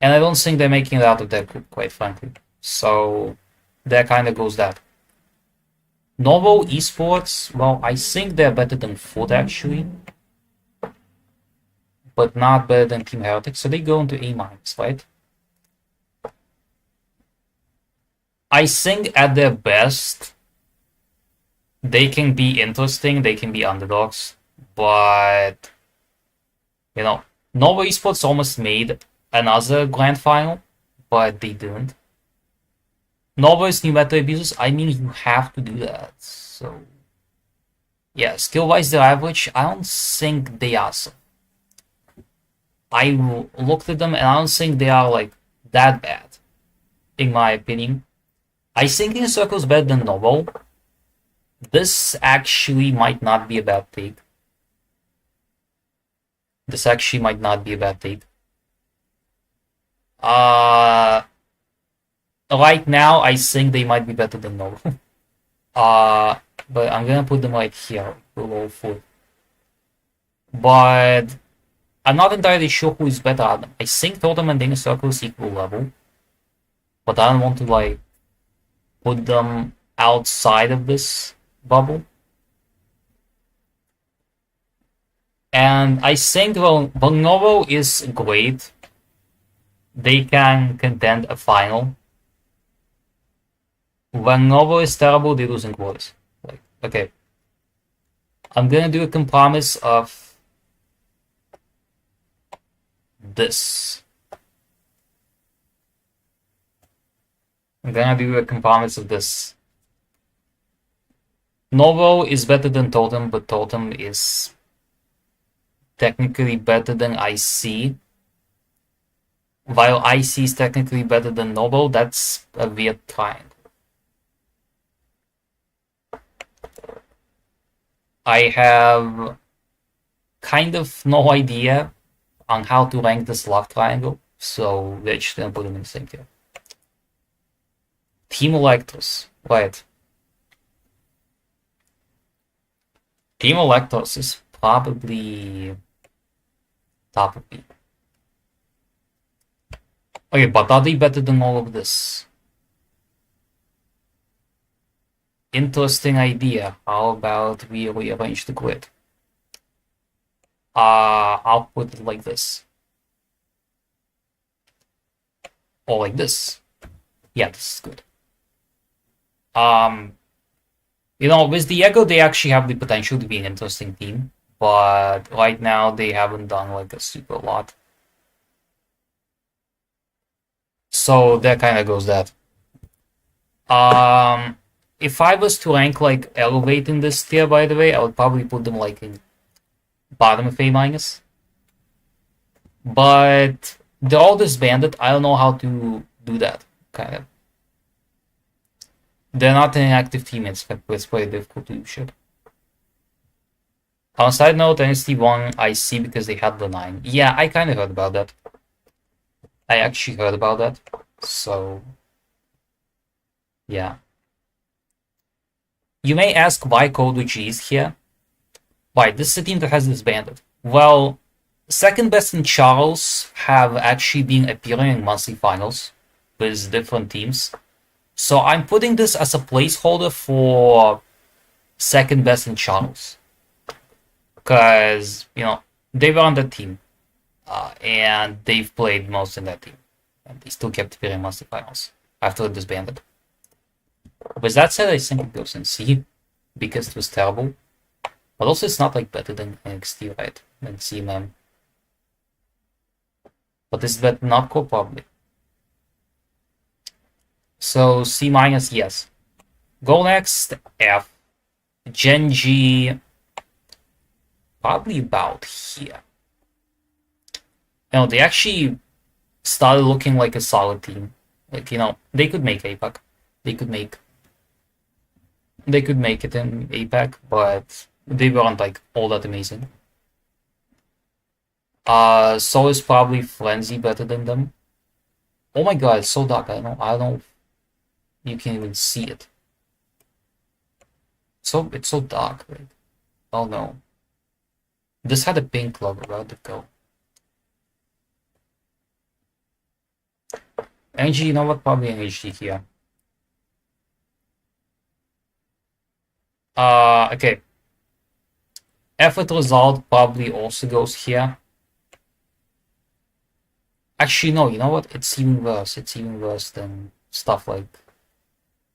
I don't think they're making it out of that group, quite frankly. So there kind of goes that. Novo Esports, well, I think they're better than Foot actually, but not better than Team Heretic. So they go into A-, right? I think at their best, they can be interesting, they can be underdogs, but, you know, Novo Esports almost made another grand final, but they didn't. Novo is new meta abusers, I mean, you have to do that, so, yeah, skill-wise, they're average. I don't think they are so. I looked at them, and I don't think they are, like, that bad, in my opinion. I think in circles better than novel. This actually might not be a bad take. This actually might not be a bad take. Right now, I think they might be better than novel. But I'm gonna put them right here, below 4. But I'm not entirely sure who is better at them. I think Totem and Inner Circle is equal level. But I don't want to, like, put them outside of this bubble. And I think, well, Bonobo is great. They can contend a final. When Novo is terrible, they lose in quarters. Like, okay. I'm gonna do a compromise of this. I'm gonna do a compromise of this. Novo is better than Totem, but Totem is technically better than IC. While IC is technically better than Novo, that's a weird triangle. I have kind of no idea on how to rank this love triangle, so we're just gonna put them in the same tier. Team Electros, right. Team Electros is probably top of me. Okay, but are they better than all of this? Interesting idea. How about we rearrange the grid? I'll put it like this. Or like this. Yeah, this is good. You know, with Diego, they actually have the potential to be an interesting team, but right now they haven't done like a super lot. So that kind of goes that. If I was to rank like Elevate in this tier, by the way, I would probably put them like in bottom of A minus. But they're all disbanded. I don't know how to do that, kind of. They're not inactive teammates, but it's very difficult to do shit. On a side note, NST won IC because they had the 9. Yeah, I kind of heard about that. I actually heard about that. So, yeah. You may ask why Kodo G is here. Why? This is a team that has disbanded. Well, second best and Charles have actually been appearing in monthly finals with different teams. So I'm putting this as a placeholder for second best and Charles. Because, you know, they were on that team. And they've played most in that team. And they still kept appearing in monthly finals after it disbanded. With that said, I think it goes in C. Because it was terrible. But also it's not like better than NXT, right? Than CMM. But is that not cool? Probably. So C minus, yes. Go next, F. Genji, probably about here. You know, they actually started looking like a solid team. Like, you know, they could make APAC. They could make it in APAC, but they weren't like all that amazing. So is probably Frenzy better than them. Oh my god, it's so dark. I don't know. You can't even see it. So it's so dark, right? Oh no. This had a pink logo. Where'd it go? NG, you know what? Probably an HD here. Okay. Effort result probably also goes here. Actually, no, you know what? It's even worse. It's even worse than stuff like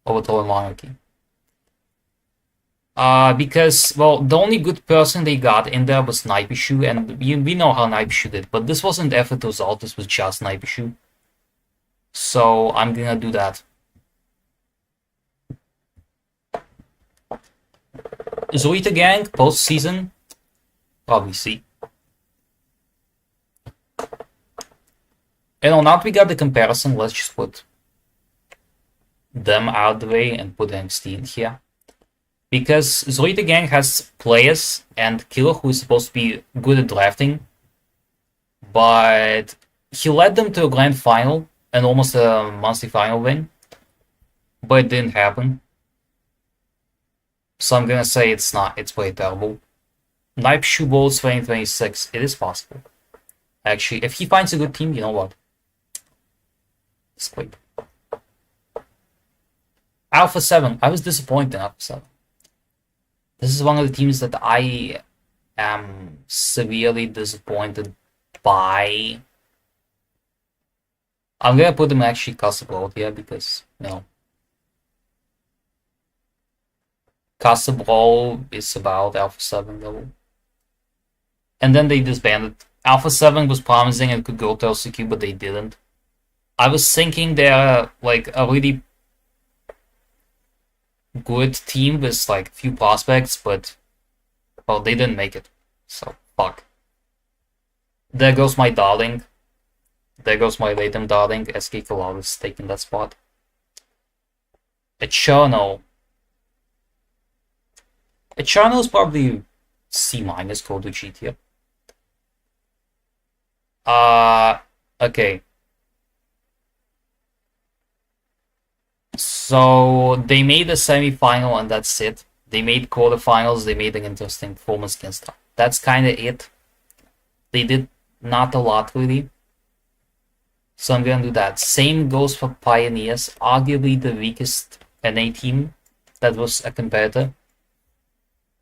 Overthrow Monarchy. Because, well, the only good person they got in there was Naipishu, and we know how Naipishu did, but this wasn't effort result, this was just Naipishu. So I'm gonna do that. Zoita Gang, postseason, probably C. now that we got the comparison, let's just put them out of the way and put NXT in here. Because Zoita Gang has players and Killer who is supposed to be good at drafting, but he led them to a grand final and almost a monthly final win, but it didn't happen. So I'm gonna say it's way terrible. Knife Shoe Bowls 2026, it is possible. Actually, if he finds a good team, you know what? It's quick. Alpha 7, I was disappointed in Alpha 7. This is one of the teams that I am severely disappointed by. I'm gonna put them actually Casa Brawl here because, you know, Casa Brawl is about Alpha 7 level. And then they disbanded. Alpha 7 was promising and could go to LCQ, but they didn't. I was thinking they're like a really good team with like a few prospects, but well, they didn't make it. So fuck. There goes my darling. There goes my latent darling. SK Kalal is taking that spot. Eternal. Eternal is probably C minus go to G tier. Okay. So they made a semi-final and that's it. They made quarterfinals. They made an interesting performance against them. That's kind of it. They did not a lot really. So I'm gonna do that. Same goes for Pioneers. Arguably the weakest NA team that was a competitor.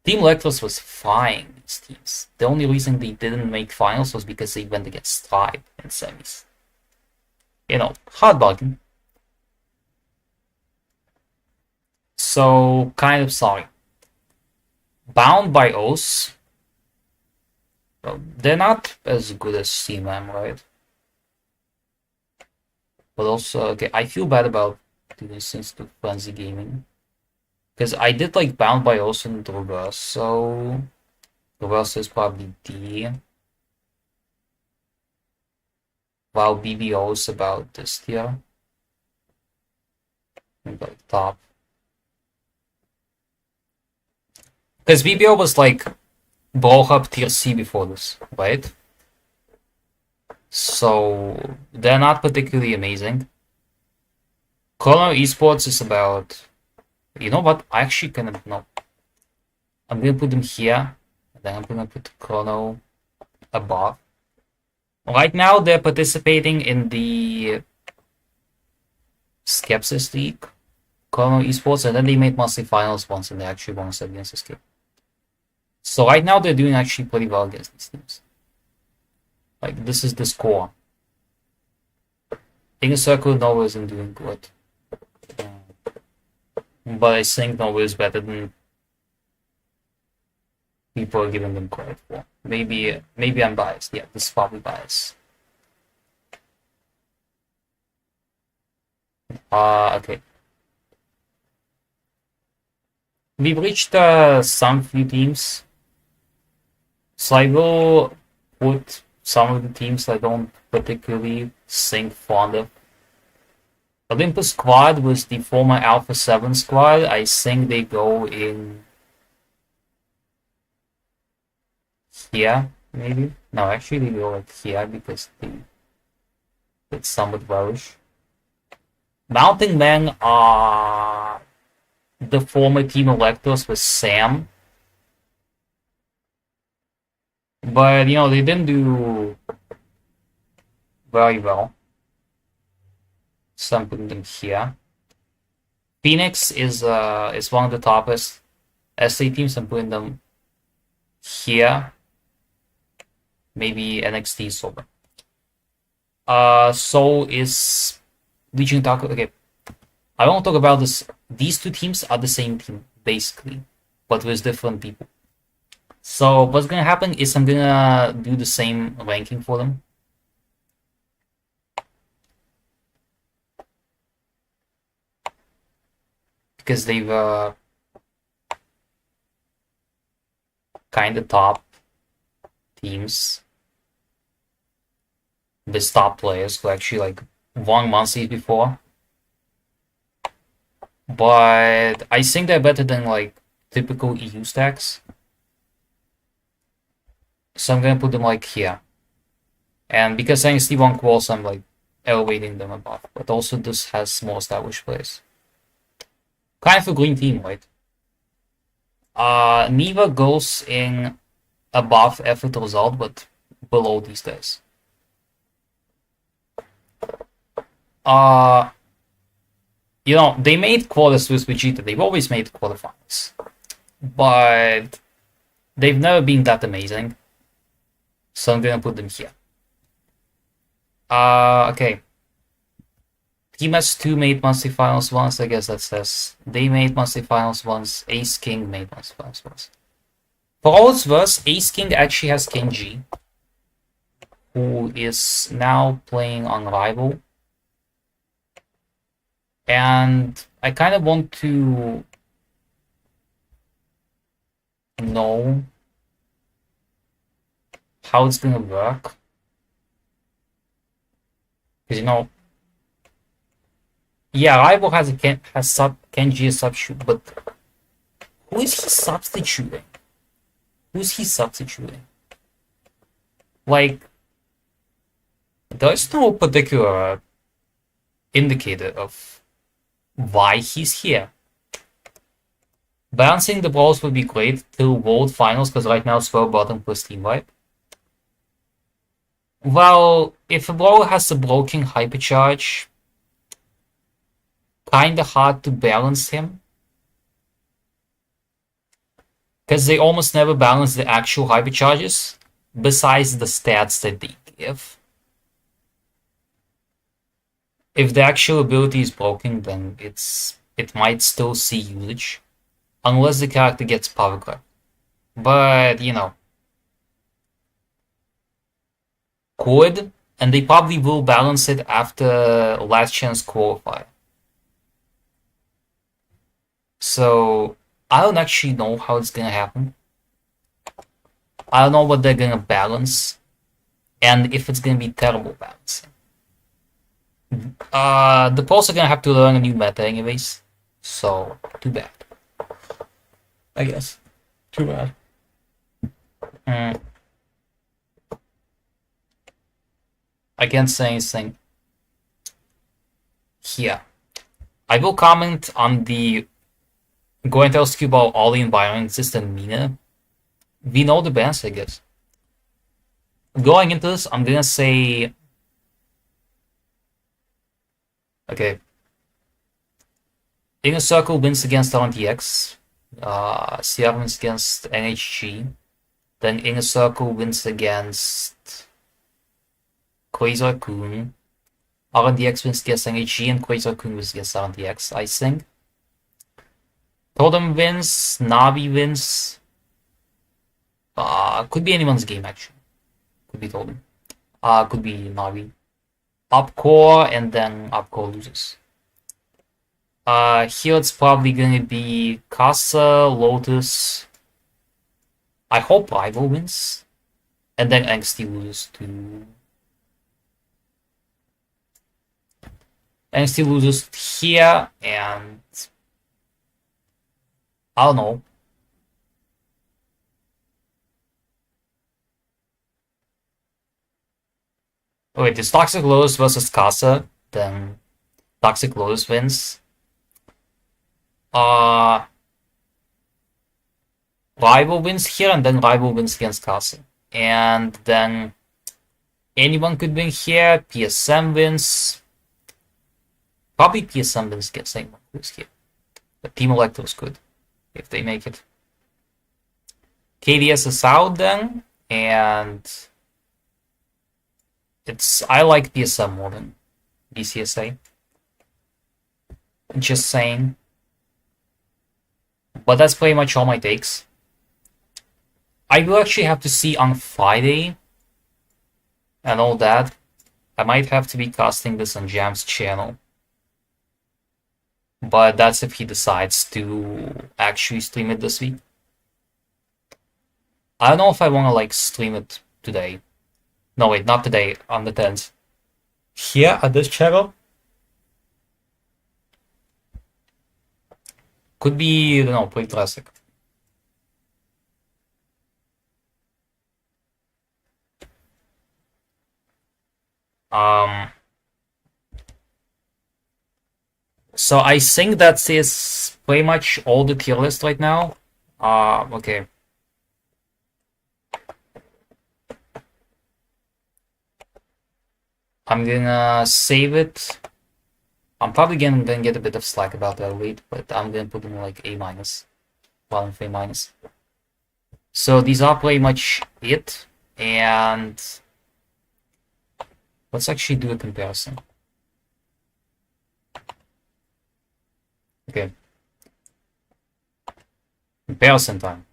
Team Electros was fine, these teams. The only reason they didn't make finals was because they went against Tribe in semis. You know, hard bargain. So, kind of sorry. Bound by Oaths. Well, they're not as good as CMM, right? But also, okay, I feel bad about doing things to Frenzy Gaming. Because I did like Bound by Oaths and reverse, so reverse is probably D. While BBO is about this tier. Maybe like top. Because BBO was like Brawl Hub tier C before this, right? So they're not particularly amazing. Chrono Esports is about, you know what? I actually cannot know. I'm gonna put them here, and then I'm gonna put Chrono above. Right now they're participating in the Skepsis League, Chrono Esports, and then they made monthly finals once, and they actually won against Escape. So right now they're doing actually pretty well against these teams. Like this is the score. Inner Circle Nova isn't doing good. But I think Nova is better than people are giving them credit for. Maybe I'm biased. Yeah, this is probably biased. Okay. We've reached some few teams. So I will put some of the teams I don't particularly think fond of. Olympus Squad was the former Alpha 7 squad. I think they go in here, maybe. No, actually they go like here because it's somewhat rubbish. Mountain Men are the former Team Electors with Sam. But, you know, they didn't do very well. So I'm putting them here. Phoenix is one of the toppest SA teams. I'm putting them here. Maybe NXT is over. So is Legion Taco. Okay. I won't talk about this. These two teams are the same team, basically, but with different people. So what's gonna happen is I'm gonna do the same ranking for them. Because they've kind of top teams. with top players who actually like won monthlies before. But I think they're better than like typical EU stacks. So I'm gonna put them like here. And because NXT won quals, I'm like elevating them above. But also this has more established players. Kind of a green team, right? Neva goes in above effort result, but below these guys. You know, they made quarters with Vegeta. They've always made quarterfinals. But they've never been that amazing. So I'm gonna put them here. Okay. Team S2 made monthly finals once. I guess that says they made monthly finals once. Ace King made monthly finals once. For all it's worth, Ace King actually has Kenji, who is now playing on Rival. And I kind of want to know how it's gonna work. Because, you know, yeah, Rival has Kenji as substitute, but who is he substituting? Who's he substituting? Like, there's no particular indicator of why he's here. Balancing the balls would be great till World Finals, because right now it's well bottom plus team wipe. Well, if a brawler has a broken hypercharge, kinda hard to balance him. Because they almost never balance the actual hypercharges, besides the stats that they give. If the actual ability is broken, then it might still see usage. Unless the character gets power grab. But, you know. Could, and they probably will balance it after last chance qualifier. So, I don't actually know how it's gonna happen. I don't know what they're gonna balance, and if it's gonna be terrible balancing. The pros are gonna have to learn a new meta anyways, so too bad. I guess. Too bad. I can't say anything here. I will comment on the going to LCQ about all the environments system Mina. We know the bans, I guess. Going into this, I'm gonna say, okay, Inner Circle wins against RNTX, CR wins against NHG, then Inner Circle wins against Quasar-kun, RNTX wins against NHG, and Quasar-kun wins against RNTX, I think. Totem wins, Navi wins. Could be anyone's game actually. Could be Totem. Could be Navi. Upcore, and then Upcore loses. Here it's probably gonna be Casa, Lotus. I hope Rival wins. And then Angsty loses to... Angsty loses here, and... I don't know. Oh, wait, it's Toxic Lotus versus Casa, then Toxic Lotus wins. Rival wins here, and then Rival wins against Casa. And then anyone could win here, PSM wins. Probably PSM wins against anyone who's here. But Team Electro's good, if they make it. KDS is out then, and I like PSM more than BCSA. Just saying. But that's pretty much all my takes. I will actually have to see on Friday and all that. I might have to be casting this on Jam's channel. But that's if he decides to actually stream it this week. I don't know if I want to like stream it today. No, wait, not today, on the 10th. here at this channel. Could be, I don't know, pretty classic. So I think that is pretty much all the tier list right now. Okay. I'm gonna save it. I'm probably gonna get a bit of slack about that weight, but I'm gonna put them like A minus, while in A minus. So these are pretty much it, and let's actually do a comparison. Okay. Comparison time.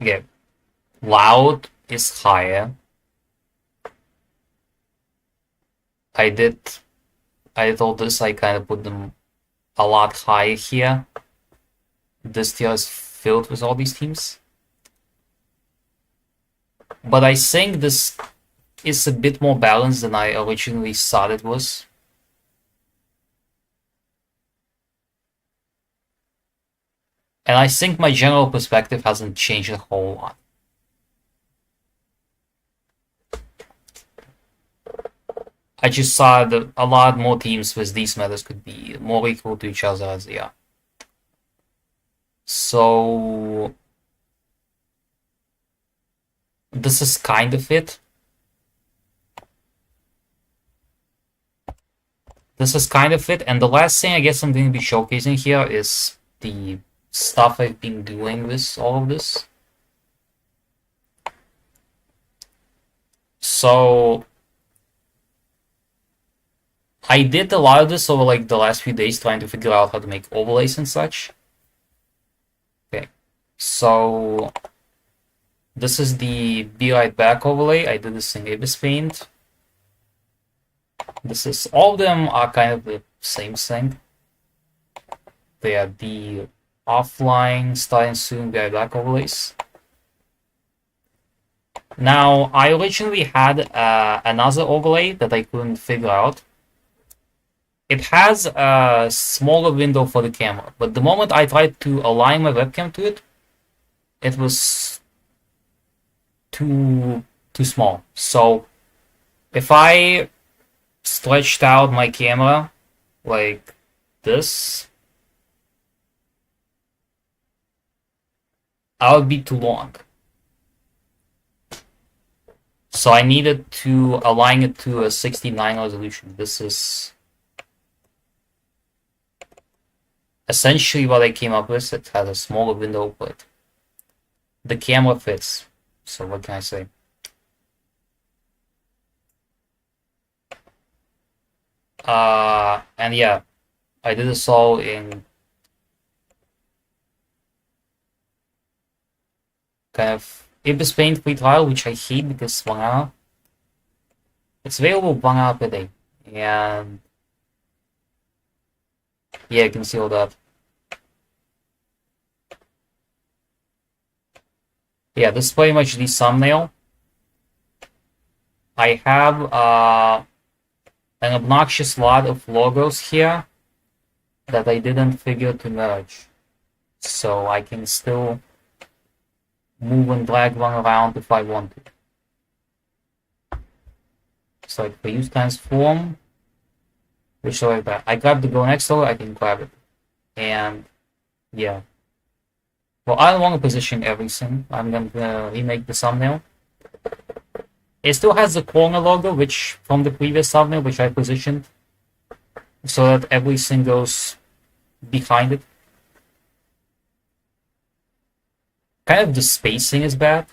Okay. Loud is higher. I did all this, I kind of put them a lot higher here. This tier is filled with all these teams. But I think this is a bit more balanced than I originally thought it was. And I think my general perspective hasn't changed a whole lot. I just saw that a lot more teams with these metas could be more equal to each other as they are. So this is kind of it. This is kind of it. And the last thing I guess I'm going to be showcasing here is the stuff I've been doing with all of this. So I did a lot of this over like the last few days trying to figure out how to make overlays and such. Okay, so this is the Be Right Back overlay. I did this in Ibis Paint. This is, all of them are kind of the same thing. They are the offline, starting soon, Be Right Back overlays. Now, I originally had another overlay that I couldn't figure out. It has a smaller window for the camera, but the moment I tried to align my webcam to it, it was too small. So if I stretched out my camera like this, I would be too long. So I needed to align it to a 69 resolution. This is essentially what I came up with. It has a smaller window, but the camera fits. So what can I say? And yeah, I did this all in kind of Ibis Paint free trial, which I hate because 1 hour. It's available 1 hour per day, and yeah, you can see all that. Yeah, this is pretty much the thumbnail. I have an obnoxious lot of logos here that I didn't figure to merge. So I can still move and drag one around if I want to. So if I use transform, which like that. I grab the go next to it, I can grab it. And yeah. Well, I don't want to position everything. I'm going to remake the thumbnail. It still has the corner logo, which from the previous thumbnail, which I positioned, so that everything goes behind it. Kind of the spacing is bad,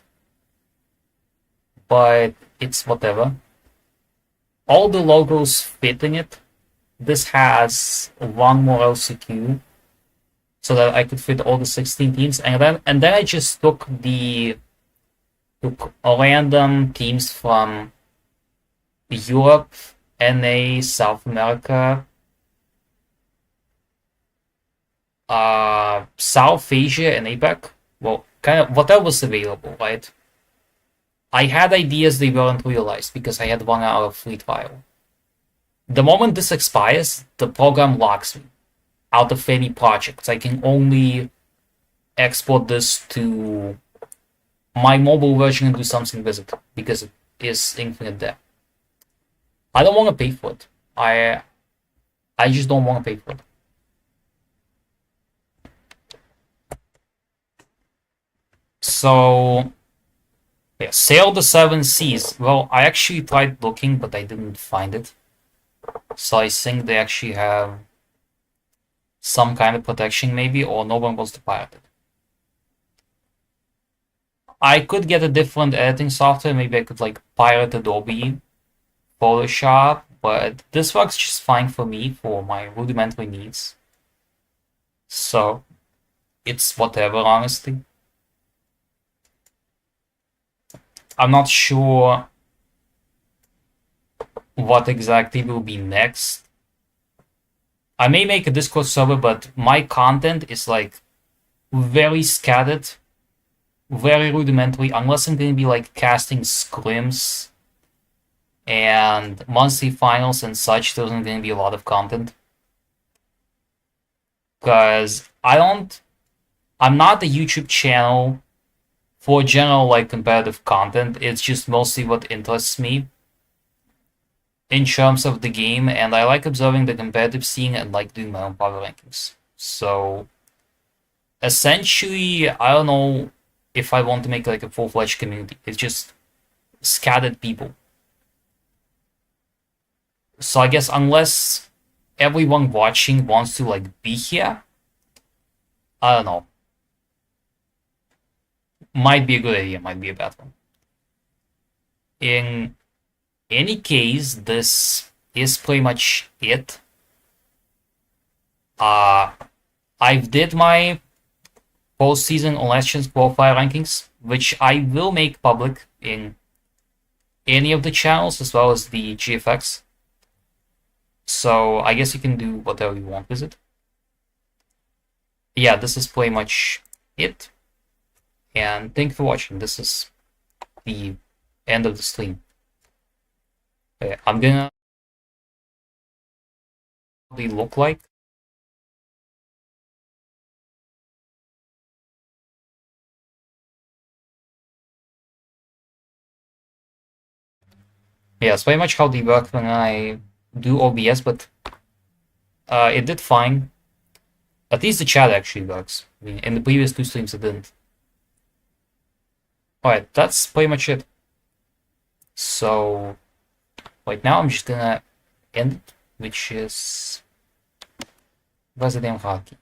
but it's whatever. All the logos fit in it. This has one more LCQ, so that I could fit all the 16 teams, and then I just took the took random teams from Europe, NA, South America, South Asia, and APAC. Well, kind of whatever was available, right? I had ideas they weren't realized because I had 1 hour free trial. The moment this expires, the program locks me out of any projects. I can only export this to my mobile version and do something with it because it is infinite there. I don't want to pay for it. I just don't want to pay for it. So yeah, Sail the Seven Seas. Well, I actually tried looking, but I didn't find it. So I think they actually have some kind of protection, maybe, or no one wants to pirate it. I could get a different editing software. Maybe I could like pirate Adobe Photoshop, but this works just fine for me for my rudimentary needs. So it's whatever, honestly. I'm not sure what exactly will be next. I may make a Discord server, but my content is like very scattered, very rudimentary, unless I'm going to be like casting scrims and monthly finals and such. There's not going to be a lot of content. Because I'm not a YouTube channel for general like competitive content. It's just mostly what interests me in terms of the game, and I like observing the competitive scene and like doing my own power rankings. So essentially, I don't know if I want to make like a full-fledged community. It's just scattered people. So I guess unless everyone watching wants to like be here, I don't know. Might be a good idea, might be a bad one. In any case, this is pretty much it. I've did my postseason on Legends qualifier rankings, which I will make public in any of the channels as well as the GFX. So I guess you can do whatever you want with it. Yeah, this is pretty much it. And thank you for watching. This is the end of the stream. Okay, I'm gonna look like. Yeah, it's pretty much how they work when I do OBS, but it did fine. At least the chat actually works. I mean, in the previous 2 streams it didn't. Alright, that's pretty much it. So, right now I'm just gonna end it, which is... Where's the damn hockey?